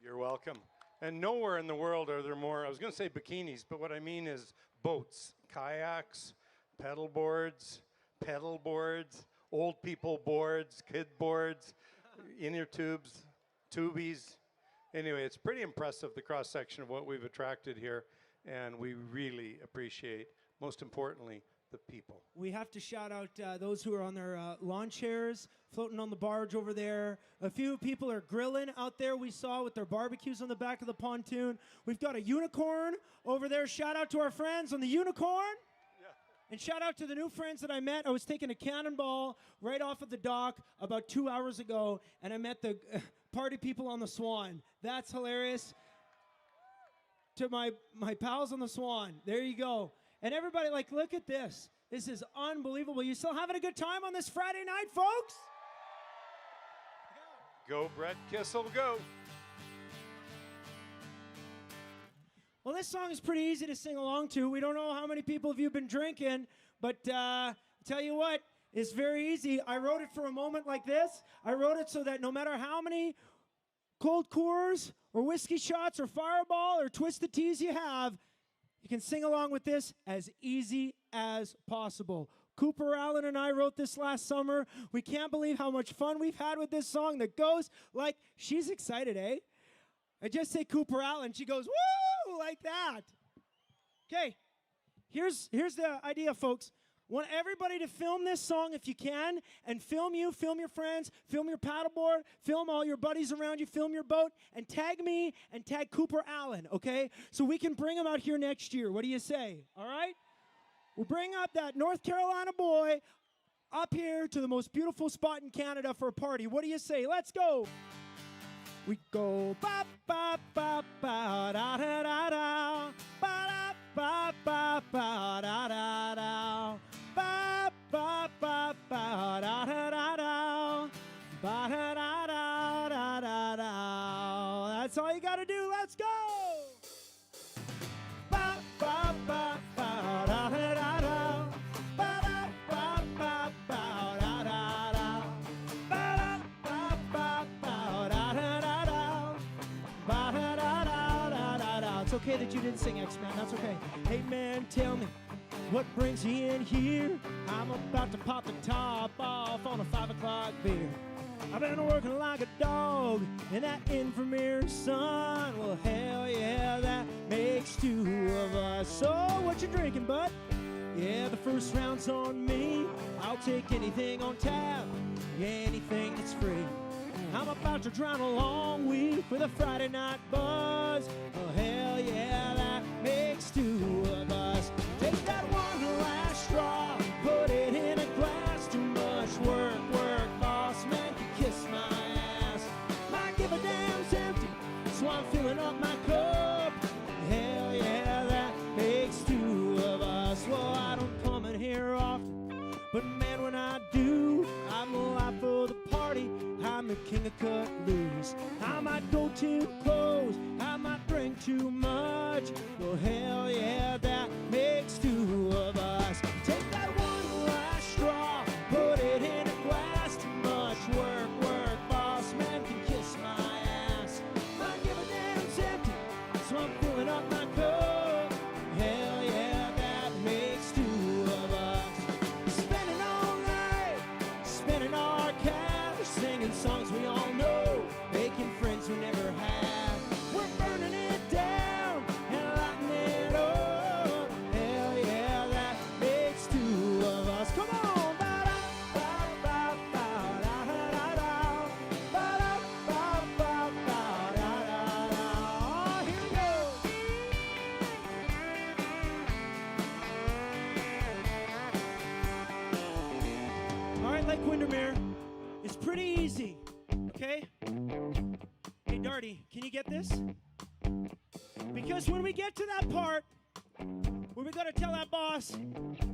You're welcome. And nowhere in the world are there more, I was going to say bikinis, but what I mean is boats, kayaks, pedal boards, old people boards, kid boards, inner tubes, tubies. Anyway, it's pretty impressive, the cross-section of what we've attracted here, and we really appreciate, most importantly, the people. We have to shout out those who are on their lawn chairs, floating on the barge over there. A few people are grilling out there, we saw, with their barbecues on the back of the pontoon. We've got a unicorn over there. Shout out to our friends on the unicorn. And shout out to the new friends that I met. I was taking a cannonball right off of the dock about 2 hours ago, and I met the party people on the Swan. That's hilarious. To my pals on the Swan. There you go. And everybody, like, look at this. This is unbelievable. You still having a good time on this Friday night, folks? Go, Brett Kissel, go. Well, this song is pretty easy to sing along to. We don't know how many people of you have been drinking, but tell you what, it's very easy. I wrote it for a moment like this. I wrote it so that no matter how many cold Coors or whiskey shots or Fireball or Twisted Teas you have, you can sing along with this as easy as possible. Cooper Allen and I wrote this last summer. We can't believe how much fun we've had with this song that goes like, she's excited, eh? I just say Cooper Allen, she goes, woo, like that. Okay, here's the idea, folks. Want everybody to film this song if you can, and film you, film your friends, film your paddleboard, film all your buddies around you, film your boat, and tag me and tag Cooper Allen, okay? So we can bring him out here next year. What do you say? All right? We'll bring up that North Carolina boy up here to the most beautiful spot in Canada for a party. What do you say? Let's go. We go ba ba ba ba da da da da ba da ba ba ba da da da ba ba ba ba da da da da ba da da da da da da. That's all you gotta do. Let's go. Ba ba ba ba da da da da ba da ba ba ba da da da ba da ba ba ba da da da da ba da da da da da. It's okay that you didn't sing, X-Man. That's okay. Hey man, tell me, what brings you in here? I'm about to pop the top off on a 5 o'clock beer. I've been working like a dog in that infirmary sun. Well, hell yeah, that makes two of us. So what you drinking, bud? Yeah, the first round's on me. I'll take anything on tap, anything that's free. I'm about to drown a long week with a Friday night buzz. Oh, hell yeah, that makes two of us. Take that one last straw, put it in a glass. Too much work, boss man can kiss my ass. Might give a damn's empty, so I'm filling up my cup. Hell yeah, that makes two of us. Well, I don't come in here often, but man, when I do, I'm the life of the party. I'm the king of cut loose. I might go too close, I might drink too much. Well, hell yeah, that makes two of us. Take that one last straw, put it in a glass. Too much work, boss man can kiss my ass. Might give a damn's empty, so I'm filling up my cup. Hell yeah, that makes two of us. Spending all night, spending our cash, singing songs we all know, making friends we never had. We're burning it down and lighting it up. Hell yeah, that makes two of us. Come on, ba-da, ba-ba, ba-da-da-da-da. Ba-da, ba-ba, ba-da-da-da. Here we go. All right, Lake Windermere, it's pretty easy, okay? Hey, Darty, can you get this? Because when we get to that part where we gotta tell that boss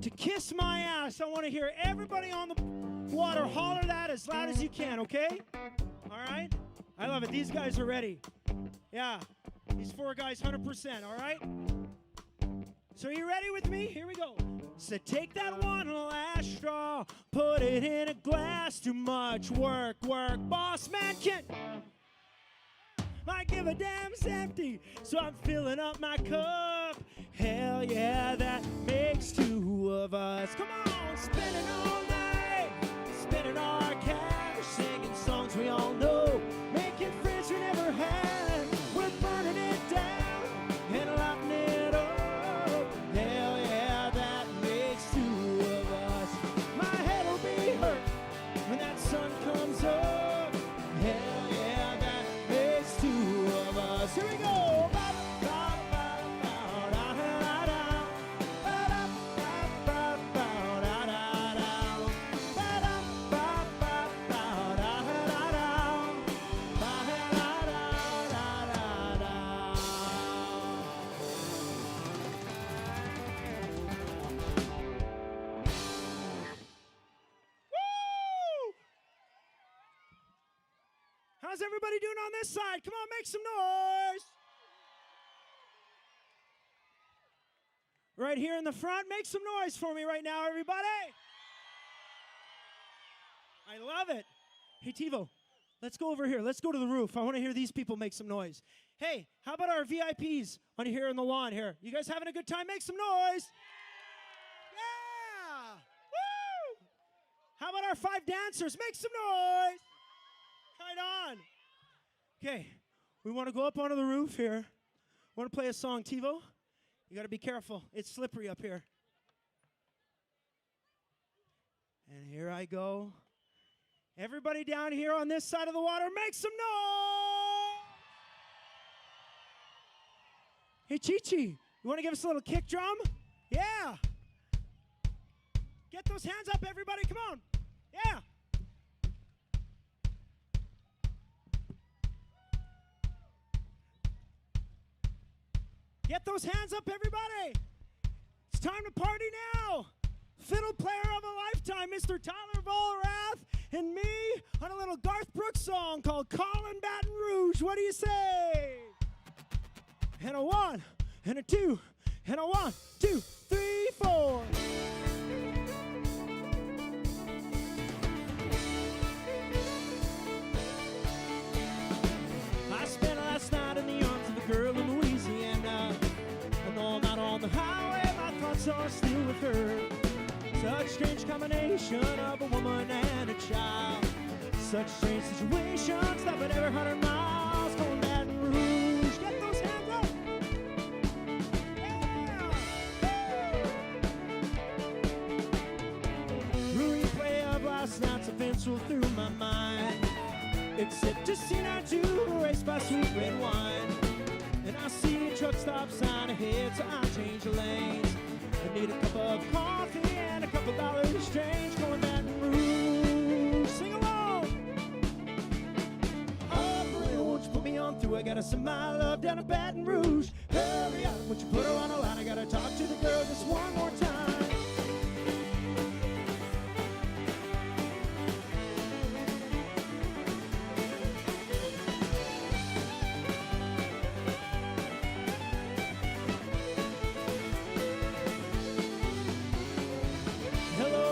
to kiss my ass, I want to hear everybody on the water holler that as loud as you can, okay? All right? I love it. These guys are ready. Yeah, these four guys, 100%, all right? So are you ready with me? Here we go. So take that one last straw, put it in a glass. Too much work, boss man can might give a damn's empty, so I'm filling up my cup. Hell yeah, that makes two of us. Come on, spending all night, spending our cash, singing songs we all know, making friends we never had. We're burning it down and lighting it up. Hell yeah, that makes two How's everybody doing on this side? Come on, make some noise. Right here in the front, make some noise for me right now, everybody. I love it. Hey, TiVo, let's go over here. Let's go to the roof. I want to hear these people make some noise. Hey, how about our VIPs on here on the lawn here? You guys having a good time? Make some noise. Yeah. Woo. How about our 5 dancers? Make some noise. Right on. Okay, we want to go up onto the roof here. Want to play a song, TiVo? You got to be careful. It's slippery up here. And here I go. Everybody down here on this side of the water, make some noise! Hey, Chi-Chi, you want to give us a little kick drum? Yeah. Get those hands up, everybody. Come on. Yeah. Get those hands up, everybody. It's time to party now. Fiddle player of a lifetime, Mr. Tyler Vollrath, and me on a little Garth Brooks song called Callin' Baton Rouge. What do you say? And a 1, and a 2, and a 1, 2, 3, 4. I spent last night in the arms of a girl in Louisiana, and all night on the highway, my thoughts are still with her. Such strange combination of a woman and a child. Such strange situations, stopping every 100 miles, going Baton Rouge. Get those hands up! Yeah! Replay of last night's events roll through my mind. Except to see now two raced by sweet red wine. And I see a truck stop sign ahead, so I change the lanes. I need a cup of coffee and a couple dollars change, going Baton Rouge. Sing along! Operator, won't you put me on through? I gotta send my love down to Baton Rouge. Hurry up, won't you put her on the line? I gotta talk to the girl just one more time.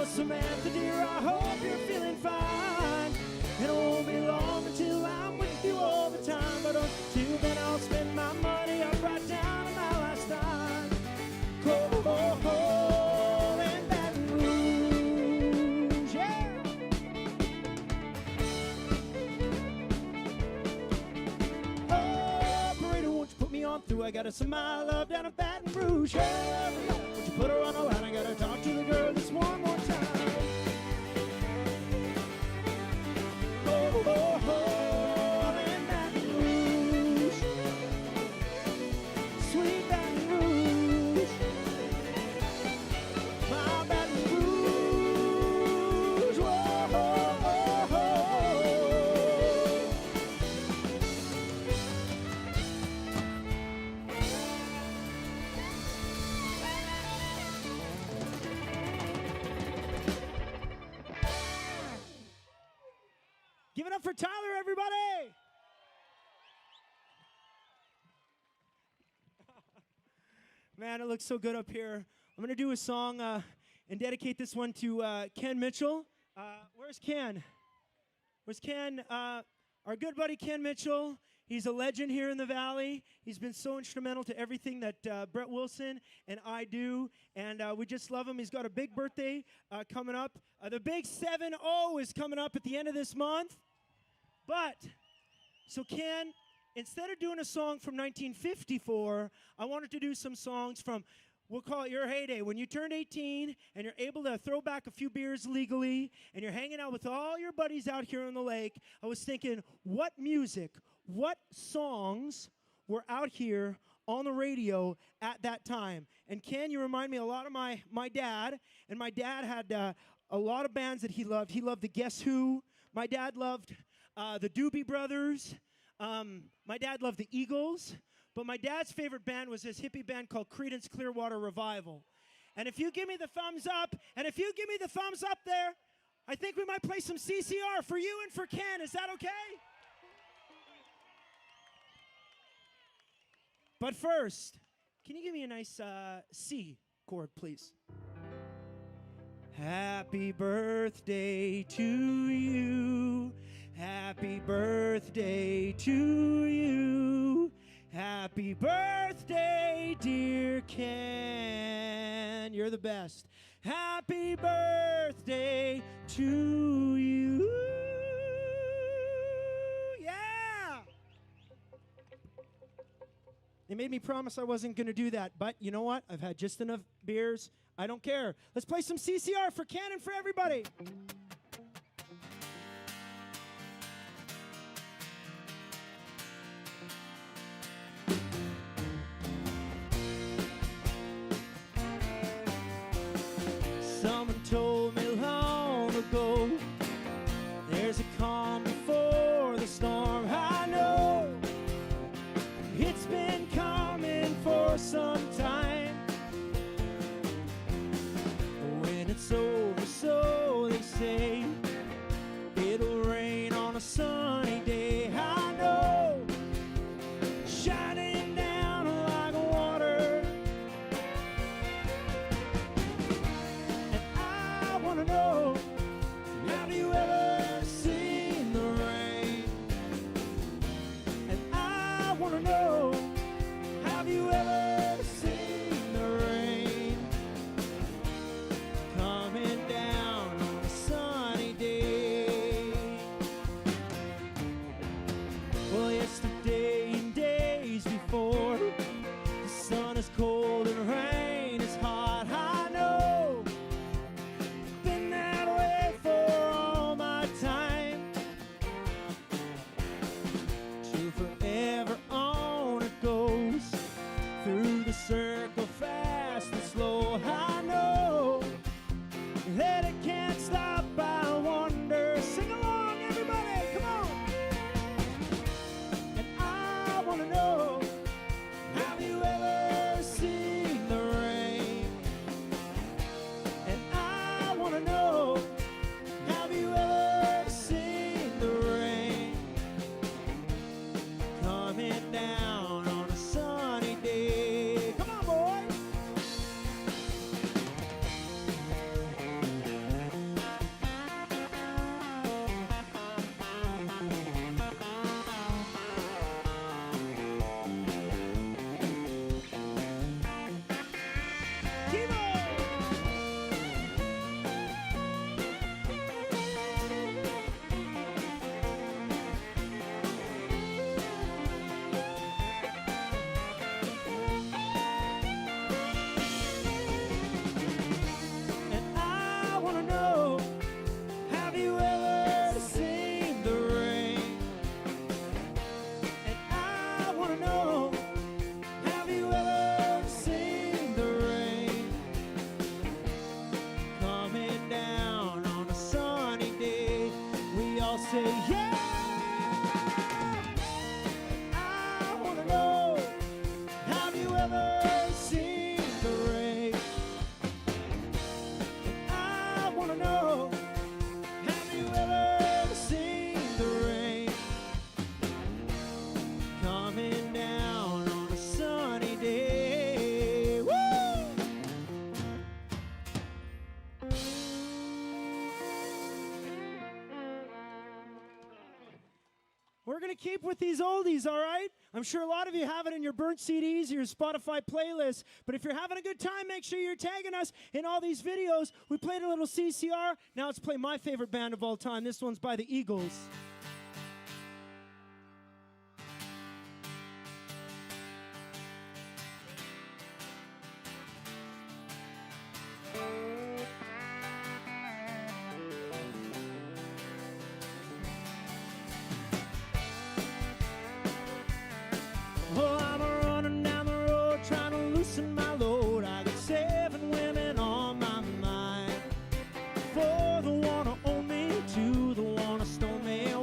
Samantha, dear, I hope you're feeling fine. It won't be long until I'm with you all the time. But until then, I'll spend my money up right down to my last dime. In Baton Rouge, yeah. Operator, won't you put me on through? I gotta send my love down to Baton Rouge. Hurry up, won't you put her on the line? I gotta talk to the girl this one more time. In Baton Rouge, sweet Baton Rouge, my Baton Rouge, Give it up for Tyler, everybody! Man, it looks so good up here. I'm going to do a song and dedicate this one to Ken Mitchell. Where's Ken? Where's Ken? Our good buddy Ken Mitchell. He's a legend here in the Valley. He's been so instrumental to everything that Brett Wilson and I do, and we just love him. He's got a big birthday coming up. The big 7-0 is coming up at the end of this month. But, so Ken, instead of doing a song from 1954, I wanted to do some songs from, we'll call it your heyday. When you turned 18 and you're able to throw back a few beers legally and you're hanging out with all your buddies out here on the lake, I was thinking, what music, what songs were out here on the radio at that time? And Ken, you remind me a lot of my dad, and my dad had a lot of bands that he loved. He loved the Guess Who. My dad loved the Doobie Brothers. My dad loved the Eagles. But my dad's favorite band was this hippie band called Creedence Clearwater Revival. And if you give me the thumbs up, and if you give me the thumbs up there, I think we might play some CCR for you and for Ken. Is that okay? But first, can you give me a nice C chord, please? Happy birthday to you. Happy birthday to you. Happy birthday, dear Ken. You're the best. Happy birthday to you. Yeah. They made me promise I wasn't going to do that, but you know what? I've had just enough beers. I don't care. Let's play some CCR for Ken and for everybody. Someone told me long ago, there's a calm before the storm. I know it's been coming for some time. When it's over, so they say, it'll rain on a sunny day. I know, shining down like water. And I wanna know, have you ever seen the rain? And I wanna know, have you ever seen the rain coming down on a sunny day? Well, yesterday and days before, the sun is cold and rain is hot. I know, been that way for all my time. To forever on it goes, through the circle fast and slow. I know that it can't stop. I wonder. Sing along, everybody, come on. And I want to know, have you ever seen the rain? And I want to know, have you ever seen the rain coming down on a sunny day? Come on, boy. And I want to know, have you ever seen the rain? And I want to know, have you ever seen the rain coming down on a sunny day? We all say, yeah. I want to know, have you ever seen the rain? I want to know, have you ever seen the rain coming down on a sunny day? Woo! We're going to keep with these oldies, all right? I'm sure a lot of you have it in your burnt CDs or your Spotify playlist, but if you're having a good time, make sure you're tagging us in all these videos. We played a little CCR. Now let's play my favorite band of all time. This one's by the Eagles. Oh, I'm running down the road trying to loosen my load. I got 7 women on my mind. 4 that wanna own me, 2 that wanna stone me.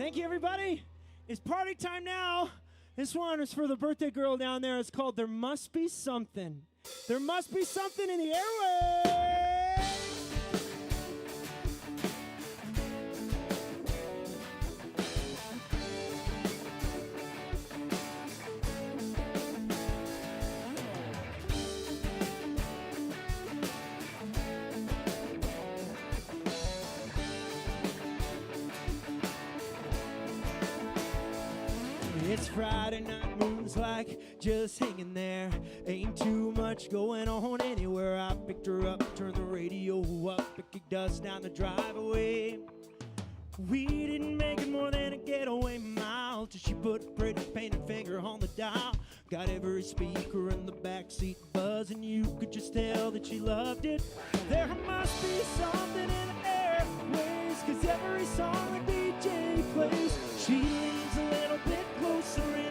Thank you, everybody. It's party time now. This one is for the birthday girl down there. It's called There Must Be Something. There must be something in the airway. It's Friday night, moon's like just hanging there. Ain't too much going on anywhere. I picked her up, turned the radio up, it kicked us down the driveway. We didn't make it more than a getaway mile till she put a pretty painted finger on the dial. Got every speaker in the backseat buzzing. You could just tell that she loved it. There must be something in the airways, 'cause every song the DJ plays, she leans a little bit closer in.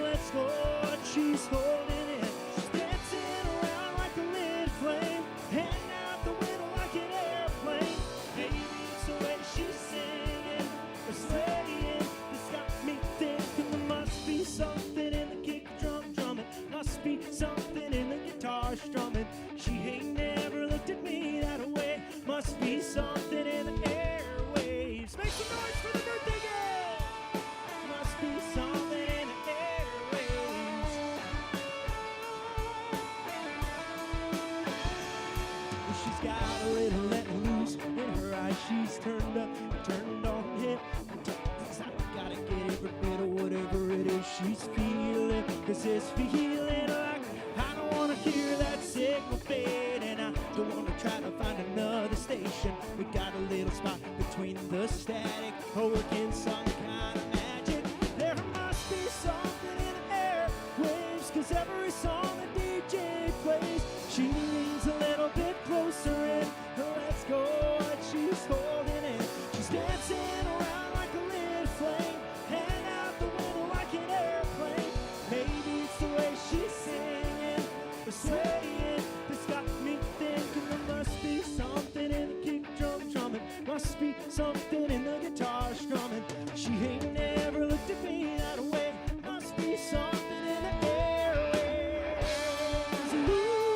Let's go, what she's holding in. She's dancing around like a lit flame, hand out the window like an airplane. Maybe it's the way she's singing or swaying that's got me thinking there must be something in the kick drum drumming. Must be something in the guitar strumming. She ain't never looked at me that way. Must be something in the airwaves. Make some noise for the birthday girl. Must be something in the airwaves. Well, she's got a little let loose in her eyes. She's turned up, turned on hip. I gotta get every bit of whatever it is she's feeling. 'Cause it's feeling like I don't wanna hear that signal fade, and I don't wanna try to find another station. We got a little spot between the static, working some kind of magic. There must be something in the airwaves, 'cause every song the DJ plays, she leans a little bit closer in. Let's go, what she's holding in. She's dancing around like a lit flame, hand out the window like an airplane. Maybe it's the way she's singing or swaying that's got me thinking there must be something in the kick drum drumming. Must be something in the guitar strumming. She ain't never looked at me that way. Must be something in the airwaves. Ooh.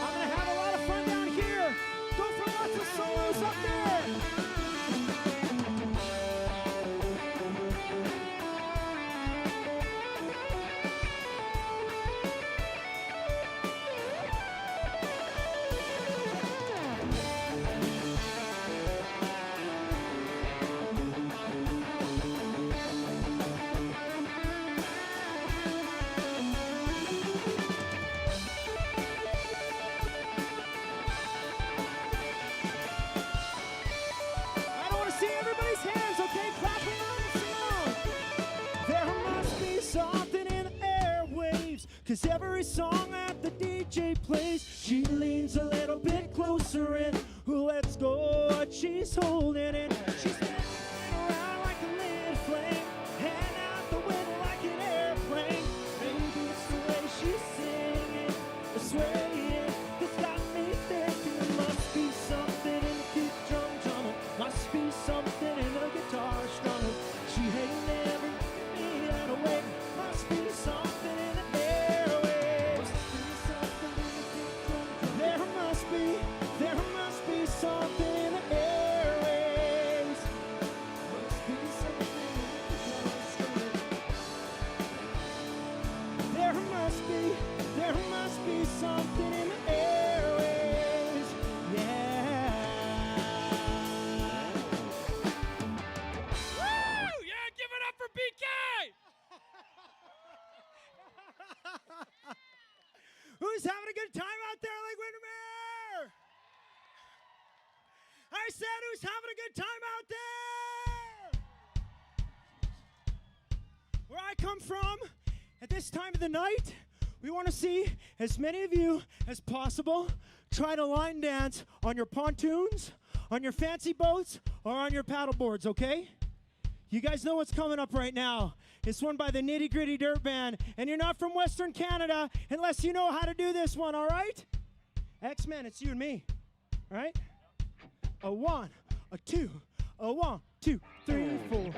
I'm gonna have a lot of fun down here. Go for lots of solos up there. I don't want to see everybody's hands, okay? Clap around and sound. There must be something in the airwaves, 'cause every song that the DJ plays, she leans a little bit closer in. Let's go, what she's holding in. She's dancing around like a lit flame, hand out the window like an airplane. Maybe it's the way she's singing or swaying that's got me thinking there must be something in the kick drum drumming. Must be something in the guitar strumming. She ain't never looked at me that way. Must be something in the airwaves. There must be something in the airwaves. Must be something in the guitar strumming. There must be something in the airwaves. Yeah. Woo! Yeah, give it up for BK! Who's having a good time out there, Lake Windermere? I said, who's having a good time out there? Where I come from, at this time of the night, we want to see as many of you as possible try to line dance on your pontoons, on your fancy boats, or on your paddle boards, okay? You guys know what's coming up right now. It's one by the Nitty Gritty Dirt Band, and you're not from Western Canada unless you know how to do this one, all right? X-Men, it's you and me, all right? A 1, a two, a 1, 2, 3, 4.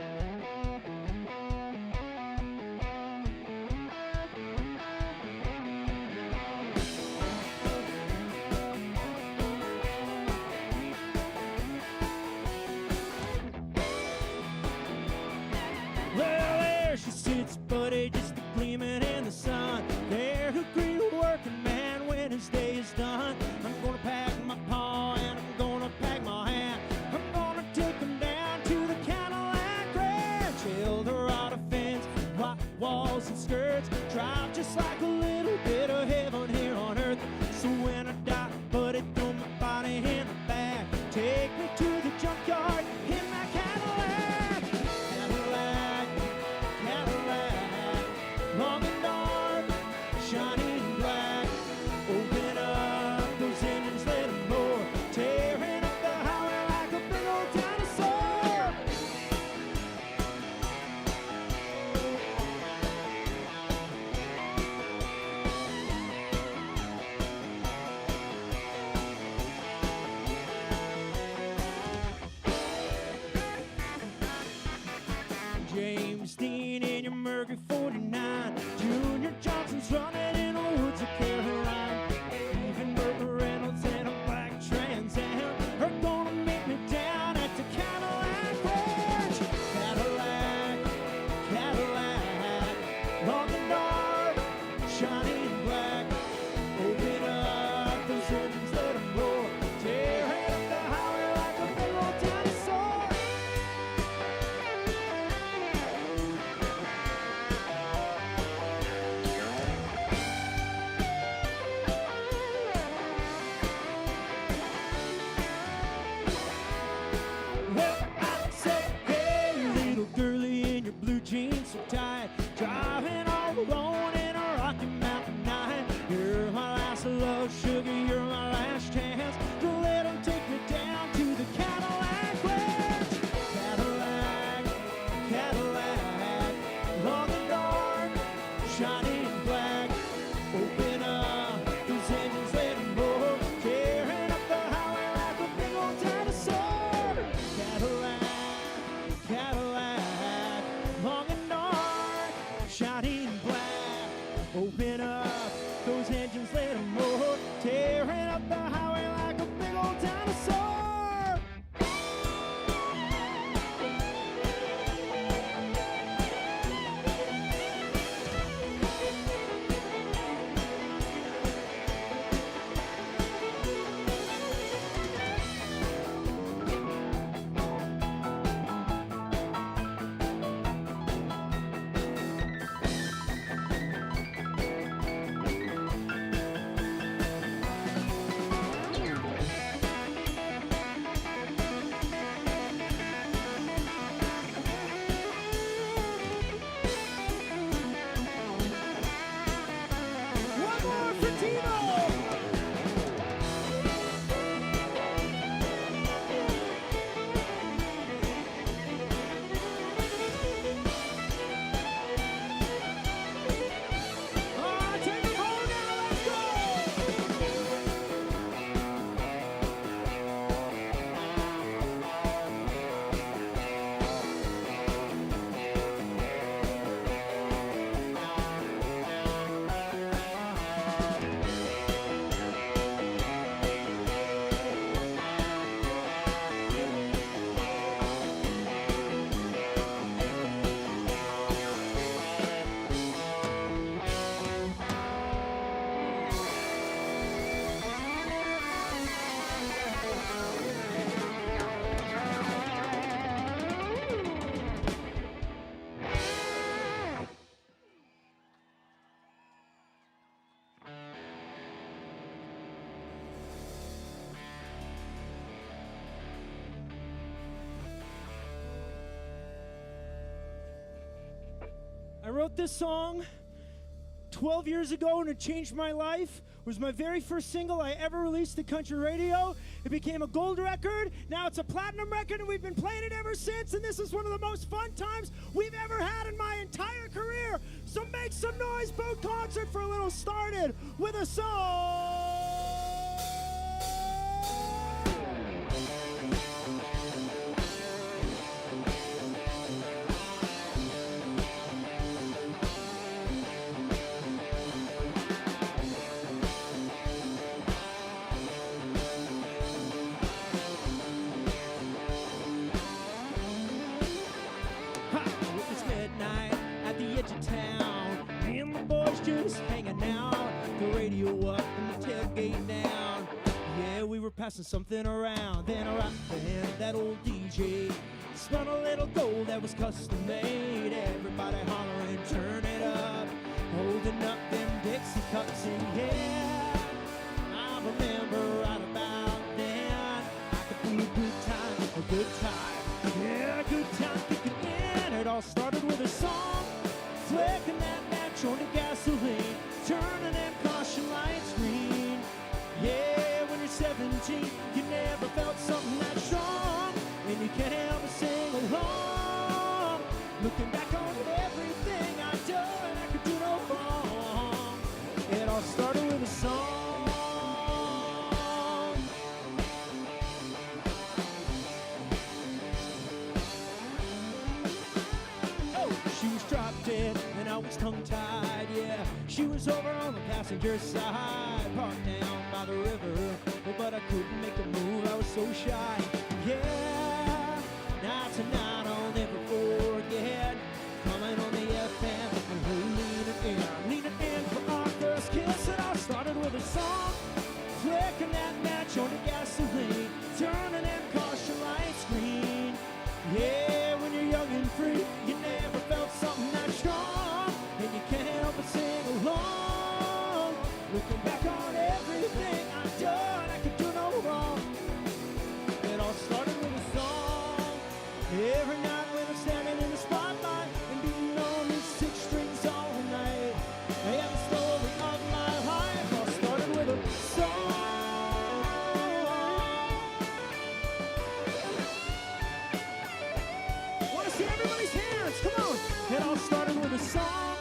Well, there she sits, buddy, just gleaming in the sun. There who greet a working man when his day is done. I'm gonna pack my paw and I'm gonna pack my hand. I'm gonna take him down to the Cadillac Ranch. Eldorado fence, white walls and skirts. Drive just like a little bit of heaven here on earth. So when I die, buddy, throw my body in the back. Take me to the junkyard in my Cadillac. Cadillac, Cadillac, long and dark, shining black. Open up those engines, let them roar, tearing up the highway like a big old dinosaur. James Dean in your Mercury 49. Junior Johnson's running in the woods of Caroline. Even Burt Reynolds and a black Trans Am are gonna meet me down at the Cadillac Ranch. Cadillac, Cadillac, long and dark, shining black. Open up those engines, let them roar, tearing up the highway like a big old dinosaur. Well, I said, hey, little girlie in your blue jeans so tight, driving all alone in a Rocky Mountain night. You're my last love, sugar, you're my last chance to let 'em take me down to the Cadillac Ranch. Cadillac, Cadillac, long and dark, shining black. Open up those engines, let 'em roar, tearing up the highway like a big old dinosaur. Cadillac, Cadillac, long and dark, shining black. Open up those engines, let 'em roar, tearing up the highway like a big old dinosaur. One more for Tino. Take 'em home now, let's go. I wrote this song 12 years ago and it changed my life. It was my very first single I ever released to country radio. It became a gold record. Now it's a platinum record and we've been playing it ever since. And this is one of the most fun times we've ever had in my entire career. So make some noise, Boat Concert, for a little started with a song. radio up and the tailgate down. Yeah, we were passing something around. Then a rock band, that old DJ, spun a little gold that was custom made. Everybody hollering, turn it up, holding up them Dixie cups. And yeah, I remember right about then, I could feel a good time, a good time. Yeah, a good time kicking in. It all started with a song, flicking that match on the gasoline, turning them caution lights green. Yeah, when you're 17, you never felt something that strong, and you can't help but sing along. Looking back on everything I've done, I could do no wrong. It all started with a song. She was drop dead and I was tongue-tied, yeah. She was over on the passenger side, parked down by the river, but I couldn't make a move, I was so shy. Yeah, now tonight I'll never forget, coming on the FM and her leaning in for our first kiss. It all started with a song, flicking that match on the gasoline, turning them caution lights green. Yeah, when you're young and free, you never felt something that strong, and you can't help but sing along. Looking back on everything I've done, I could do no wrong. It all started with a song. Every night when I'm standing in the spotlight and beating on these 6 strings all night, I have the story of my life. All started with a song. See everybody's hands, come on. It all started with a song,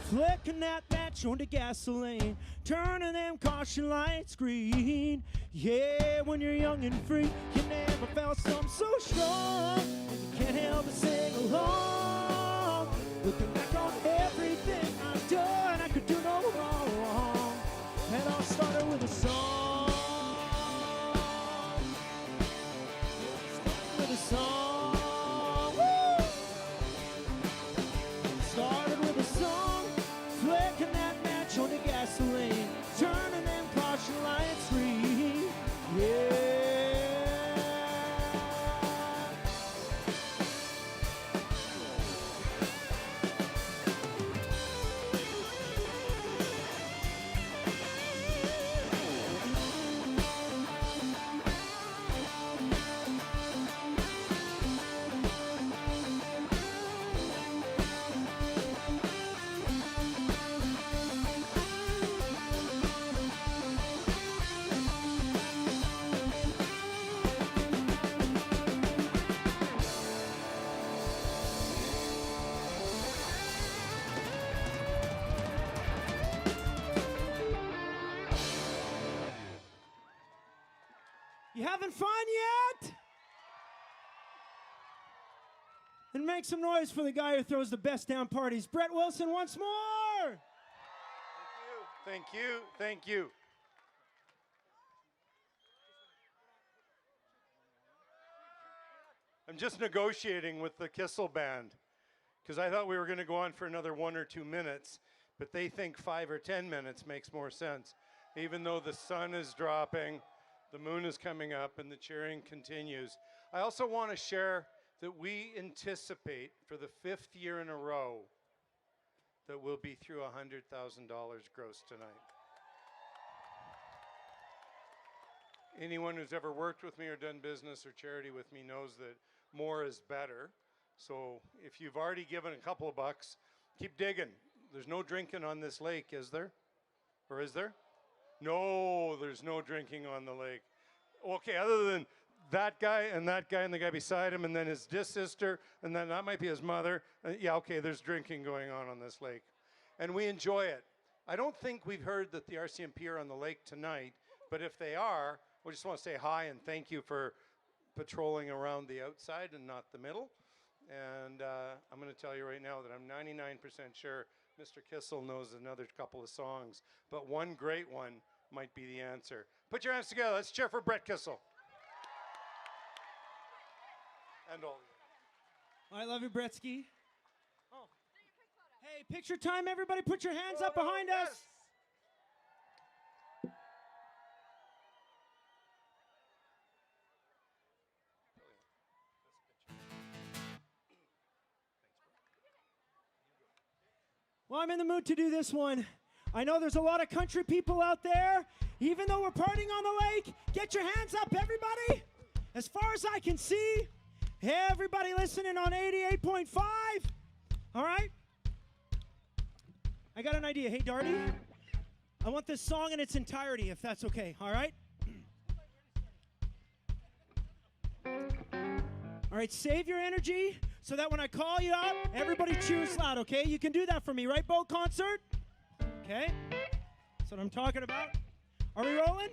flicking that match on the gasoline, turning them caution lights green. Yeah, when you're young and free, you never felt something so strong, and you can't help but sing along. Looking back on everything I've done, I could do no wrong. It all started with a song. With a song. Started with a song, flicking that match on the gasoline, turning them caution lights green. Yeah. You having fun yet? And make some noise for the guy who throws the best down parties. Brett Wilson once more. Thank you. Thank you. I'm just negotiating with the Kissel Band because I thought we were going to go on for another 1 or 2 minutes, but they think 5 or 10 minutes makes more sense. Even though the sun is dropping, the moon is coming up, and the cheering continues. I also want to share that we anticipate for the 5th year in a row that we'll be through $100,000 gross tonight. Anyone who's ever worked with me or done business or charity with me knows that more is better. So if you've already given a couple of bucks, keep digging. There's no drinking on this lake, is there? Or is there? No, there's no drinking on the lake. Okay, other than that guy and the guy beside him, and then his sister, and then that might be his mother. Yeah, okay, there's drinking going on this lake. And we enjoy it. I don't think we've heard that the RCMP are on the lake tonight, but if they are, we just want to say hi and thank you for patrolling around the outside and not the middle. And I'm going to tell you right now that I'm 99% sure Mr. Kissel knows another couple of songs, but one great one might be the answer. Put your hands together. Let's cheer for Brett Kissel. And all of you. I love you, Bretsky. Oh. Hey, picture time, everybody. Put your hands up behind us. Well, I'm in the mood to do this one. I know there's a lot of country people out there. Even though we're partying on the lake, get your hands up, everybody. As far as I can see, everybody listening on 88.5. All right? I got an idea. Hey, Darty, I want this song in its entirety, if that's okay. All right? All right, save your energy so that when I call you up, everybody cheers loud, okay? You can do that for me, right, Boat Concert? Okay? That's what I'm talking about. Are we rolling?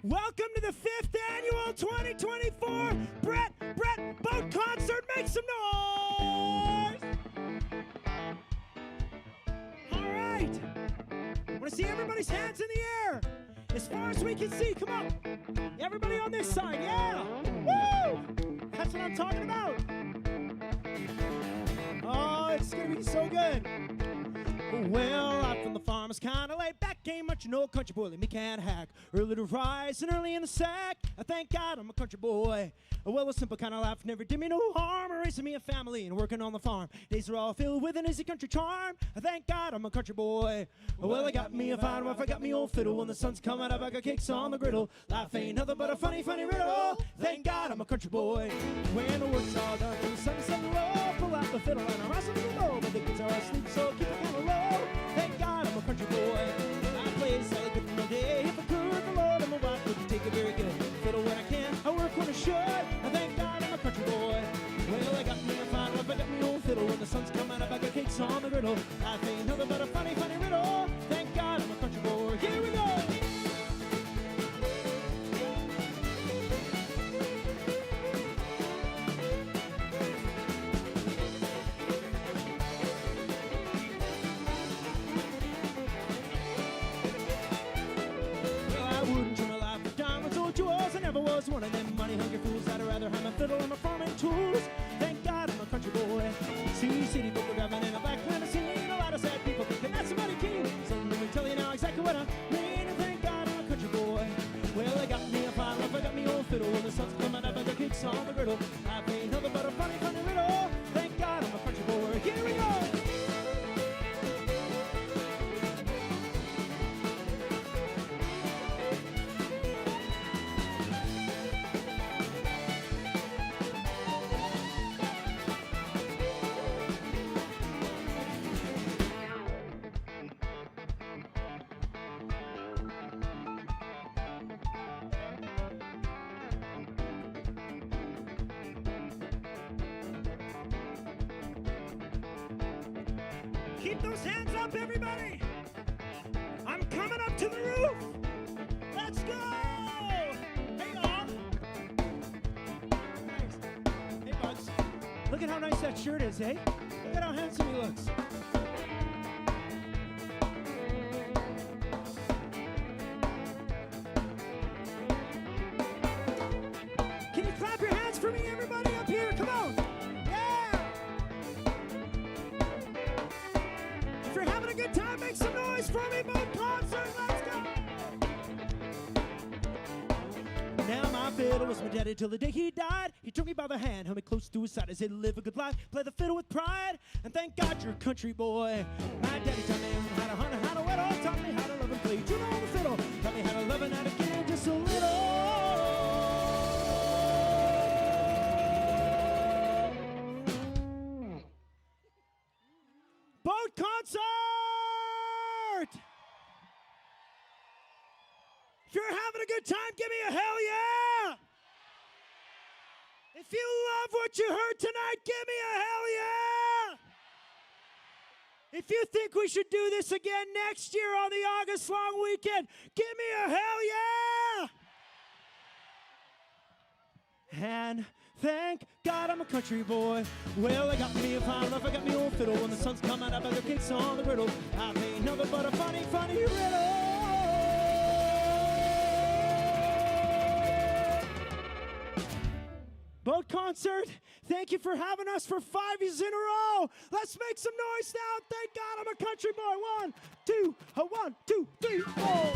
Welcome to the 5th annual 2024 Brett Boat Concert. Make some noise! All right. I want to see everybody's hands in the air. As far as we can see, come on. Everybody on this side, yeah. Woo! That's what I'm talking about. Oh, it's going to be so good. Well, I'm from the farm, it's kinda laid back. Ain't much no country boy, me can't hack. Early to rise and early in the sack. I thank God I'm a country boy. Well, a simple kind of life never did me no harm. Raising me a family and working on the farm. Days are all filled with an easy country charm. I thank God I'm a country boy. Well, I got me a fine wife, I got me old fiddle. When the sun's coming up, I got cakes on the griddle. Life ain't nothing but a funny riddle. Thank God I'm a country boy. When the work's all done and the sun's setting low, pull out the fiddle and I'm wrestling the low. But the kids are asleep, so keep it kind of low. Thank God I'm a country boy. I play Sally good all day. If I could, the Lord, I'm a wife, would take it very good. Fiddle when I can, I work when I should. I thank God I'm a country boy. Well, I got me a fine wife, I got me old fiddle. When the sun's coming up, I got cakes on the griddle. Life ain't nothing but a funny riddle. Thank God I'm a country boy. Here we go. Was one of them money-hungry fools. I'd rather have my fiddle and my farming tools. Thank God I'm a country boy. See city people driving in a black limousine. A lot of sad people thinking that's somebody keen. So let me tell you now exactly what I mean. And thank God I'm a country boy. Well, I got me a fine wife, I got me old fiddle. When the sun's coming up, I got kicks on the griddle. Life ain't nothing but a funny riddle. Thank God I'm a country boy. Here we go. Keep those hands up, everybody. I'm coming up to the roof. Let's go. Hey, y'all. Nice. Hey, Bugs. Look at how nice that shirt is, eh? Look at how handsome he looks. Can you clap your hands for me, everybody up here? Come on. A good time, make some noise for me, Boat Concert, let's go! Now my fiddle was my daddy till the day he died. He took me by the hand, held me close to his side. I said, live a good life, play the fiddle with pride, and thank God you're a country boy. My daddy taught me how to hunt and how to whittle, taught me how to love and play tune on the fiddle, taught me how to love and how to give just a little. Boat Concert! If you're having a good time, give me a hell yeah! If you love what you heard tonight, give me a hell yeah! If you think we should do this again next year on the August long weekend, give me a hell yeah! And thank God I'm a country boy. Well, I got me a fine wife, I got me old fiddle. When the sun's coming up, I got cakes on the griddle. I ain't nothing but a funny riddle. Boat Concert, thank you for having us for 5 years in a row. Let's make some noise now. Thank God I'm a country boy. 1, 2, 1, 2, 3, 4.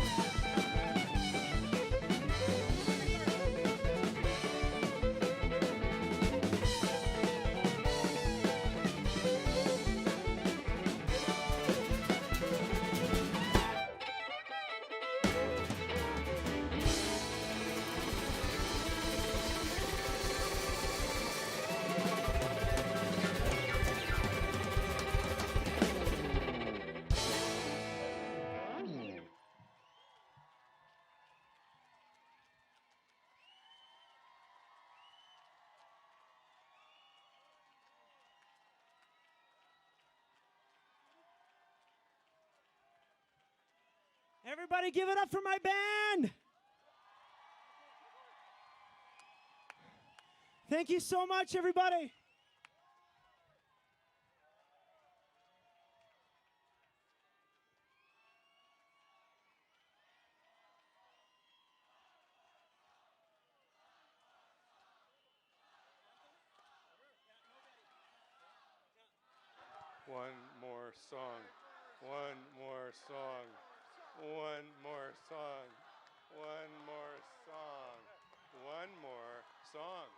Everybody give it up for my band. Thank you so much, everybody. One more song. One more song. One more song. One more song. One more song.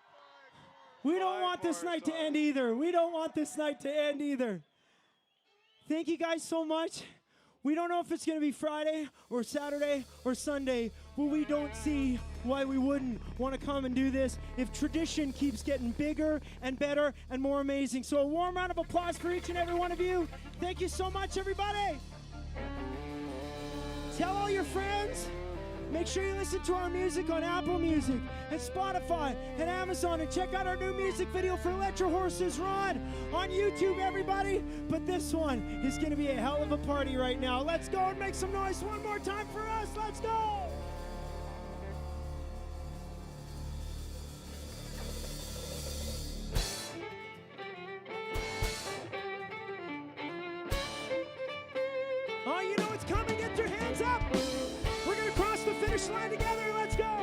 We don't Five want this more night to songs. end either. We don't want this night to end either. Thank you guys so much. We don't know if it's going to be Friday or Saturday or Sunday, but we don't see why we wouldn't want to come and do this if tradition keeps getting bigger and better and more amazing. So a warm round of applause for each and every one of you. Thank you so much, everybody. Tell all your friends. Make sure you listen to our music on Apple Music and Spotify and Amazon, and check out our new music video for Let Your Horses Run on YouTube, everybody. But this one is going to be a hell of a party right now. Let's go and make some noise one more time for us. Let's go. Oh, you know it's coming. Get your hands up. We're going to cross the finish line together. Let's go. I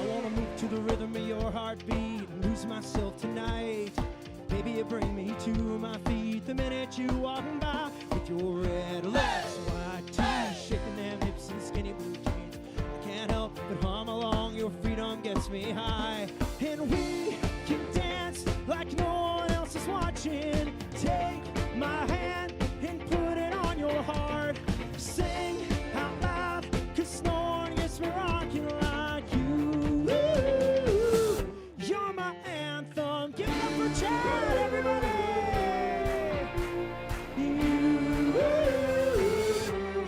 want to move to the rhythm of your heartbeat and lose myself tonight. Baby, you bring me to my feet the minute you walk by with your red lips, white teeth, shaking them hips and skinny blue jeans. I can't help but hum along. Your freedom gets me high, and we can dance like no one else is watching. Take my hand and put it on your heart. Sing out loud, 'cause no one gets me rocking like you. You're my anthem. Give it up for Chad, everybody.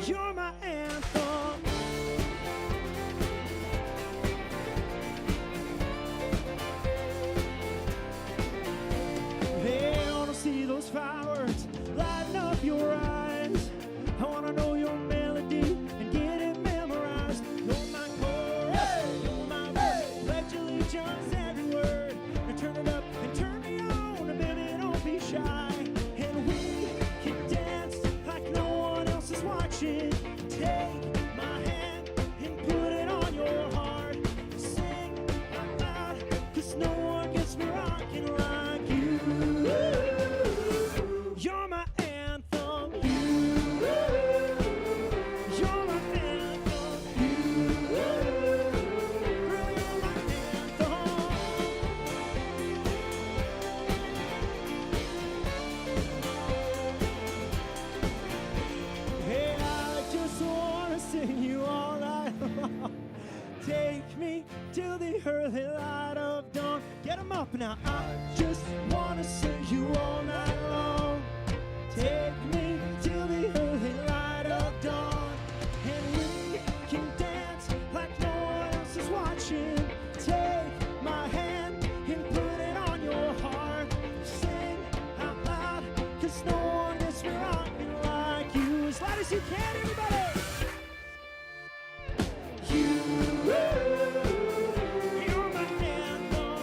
You're my anthem. Hey, I wanna see those fireworks lighting up your eyes. I wanna know your melody and get it memorized. You're my chorus, you're my verse. Pledge allegiance every word. Now turn it up and turn me on, and baby, don't be shy. And we can dance like no one else is watching. Take my hand and put it on your heart. Sing out loud, 'cause no one gets me rocking like you. You're my anthem. You're my anthem. Girl, you're my anthem. Hey, I just wanna sing you all night long. Take me till the early light of dawn. Get 'em up now. I just wanna sing you all night long. Take me till the early light of dawn. And we can dance like no one else is watching. Take my hand and put it on your heart. Sing out loud, 'cause no one gets me rocking like you. As loud as you can, everybody. You're my anthem.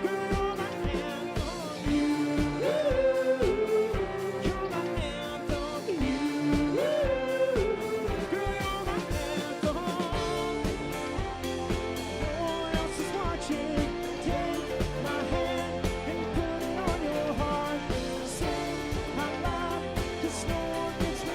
Girl, you're my anthem. You're my anthem. Girl, you're my anthem. No one else is watching. Take my hand and put it on your heart. Sing out loud, 'cause no one gets me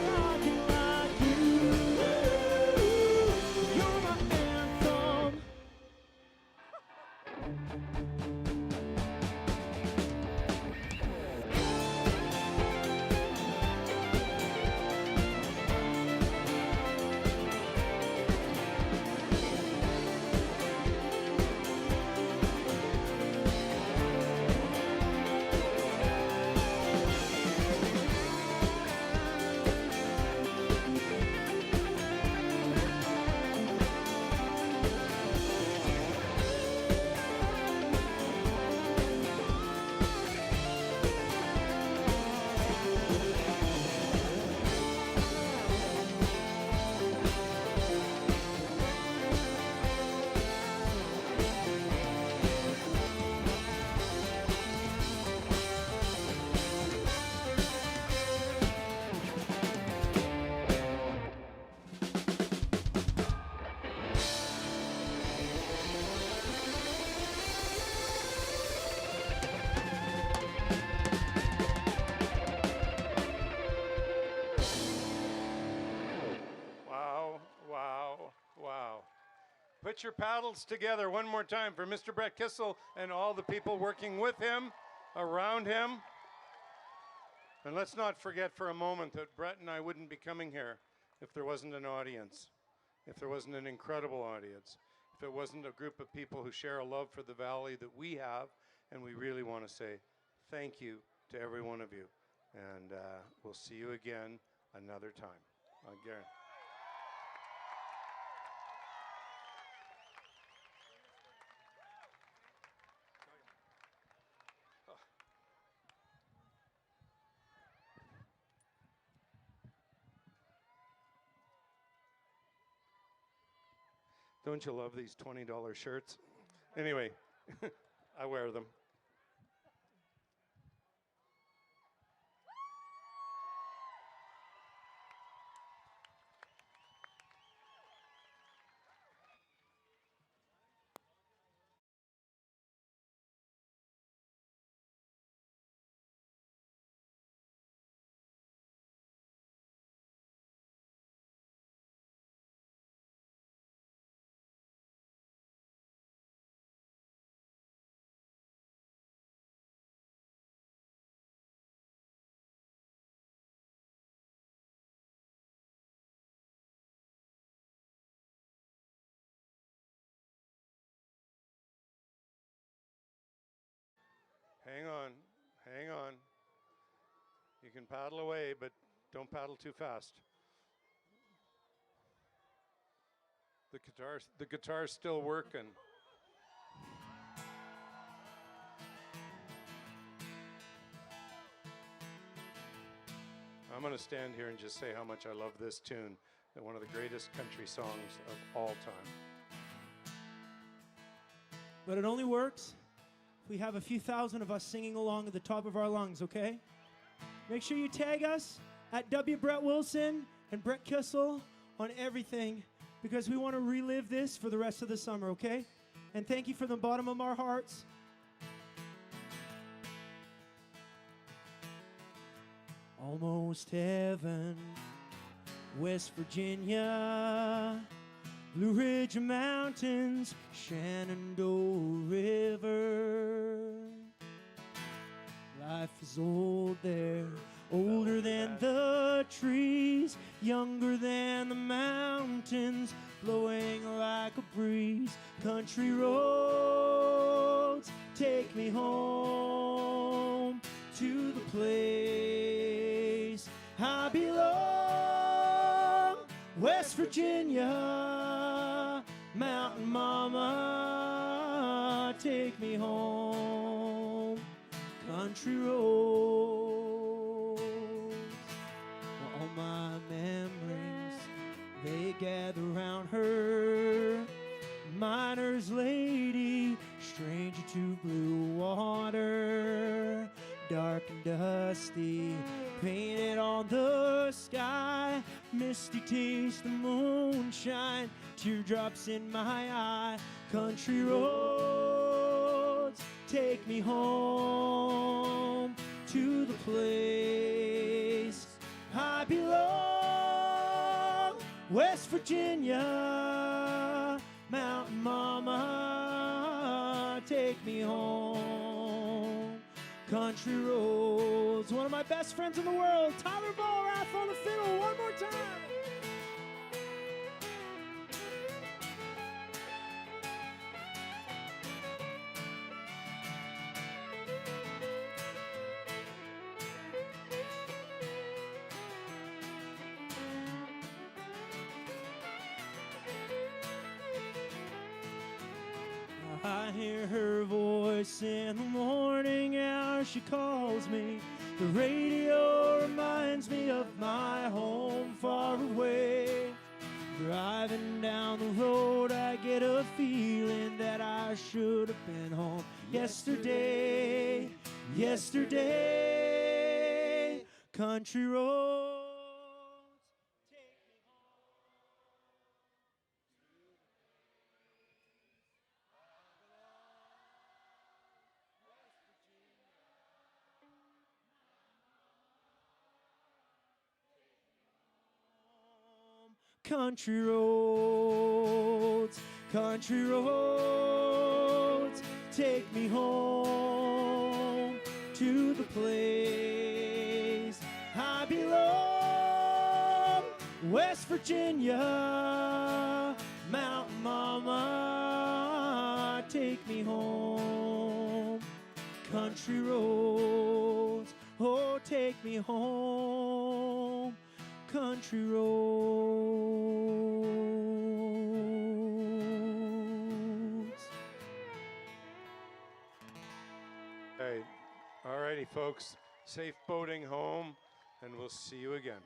Put your paddles together one more time for Mr. Brett Kissel and all the people working with him, around him. And let's not forget for a moment that Brett and I wouldn't be coming here if there wasn't an audience, if there wasn't an incredible audience, if it wasn't a group of people who share a love for the Valley that we have. And we really want to say thank you to every one of you. And we'll see you again another time. Again. Don't you love these $20 shirts? Anyway, I wear them. Hang on, hang on. You can paddle away, but don't paddle too fast. The guitar's still working. I'm going to stand here and just say how much I love this tune, and one of the greatest country songs of all time. But it only works if we have a few thousand of us singing along at the top of our lungs, okay? Make sure you tag us at W. Brett Wilson and Brett Kissel on everything, because we want to relive this for the rest of the summer, okay? And thank you from the bottom of our hearts. Almost heaven, West Virginia, Blue Ridge Mountains, Shenandoah River. Life is old there, older than the trees, younger than the mountains, blowing like a breeze. Country roads take me home to the place I belong. West Virginia, Mountain Mama, take me home. Country roads, all my memories, they gather round her. Miner's lady, stranger to blue water, dark and dusty, painted on the sky. Misty taste the moonshine, teardrops in my eye. Country roads take me home to the place I belong. West Virginia, Mountain Mama, take me home. Country roads. One of my best friends in the world, Tyler Ballrath on the fiddle. One more time. I hear her voice in the morning hour, she calls me. The radio reminds me of my home far away. Driving down the road, I get a feeling that I should have been home yesterday. Yesterday, country roads. Country roads Country roads, take me home to the place I belong. West Virginia, Mountain Mama, take me home. Country roads, oh, take me home. Country roads. All righty, folks. Safe boating home, and we'll see you again.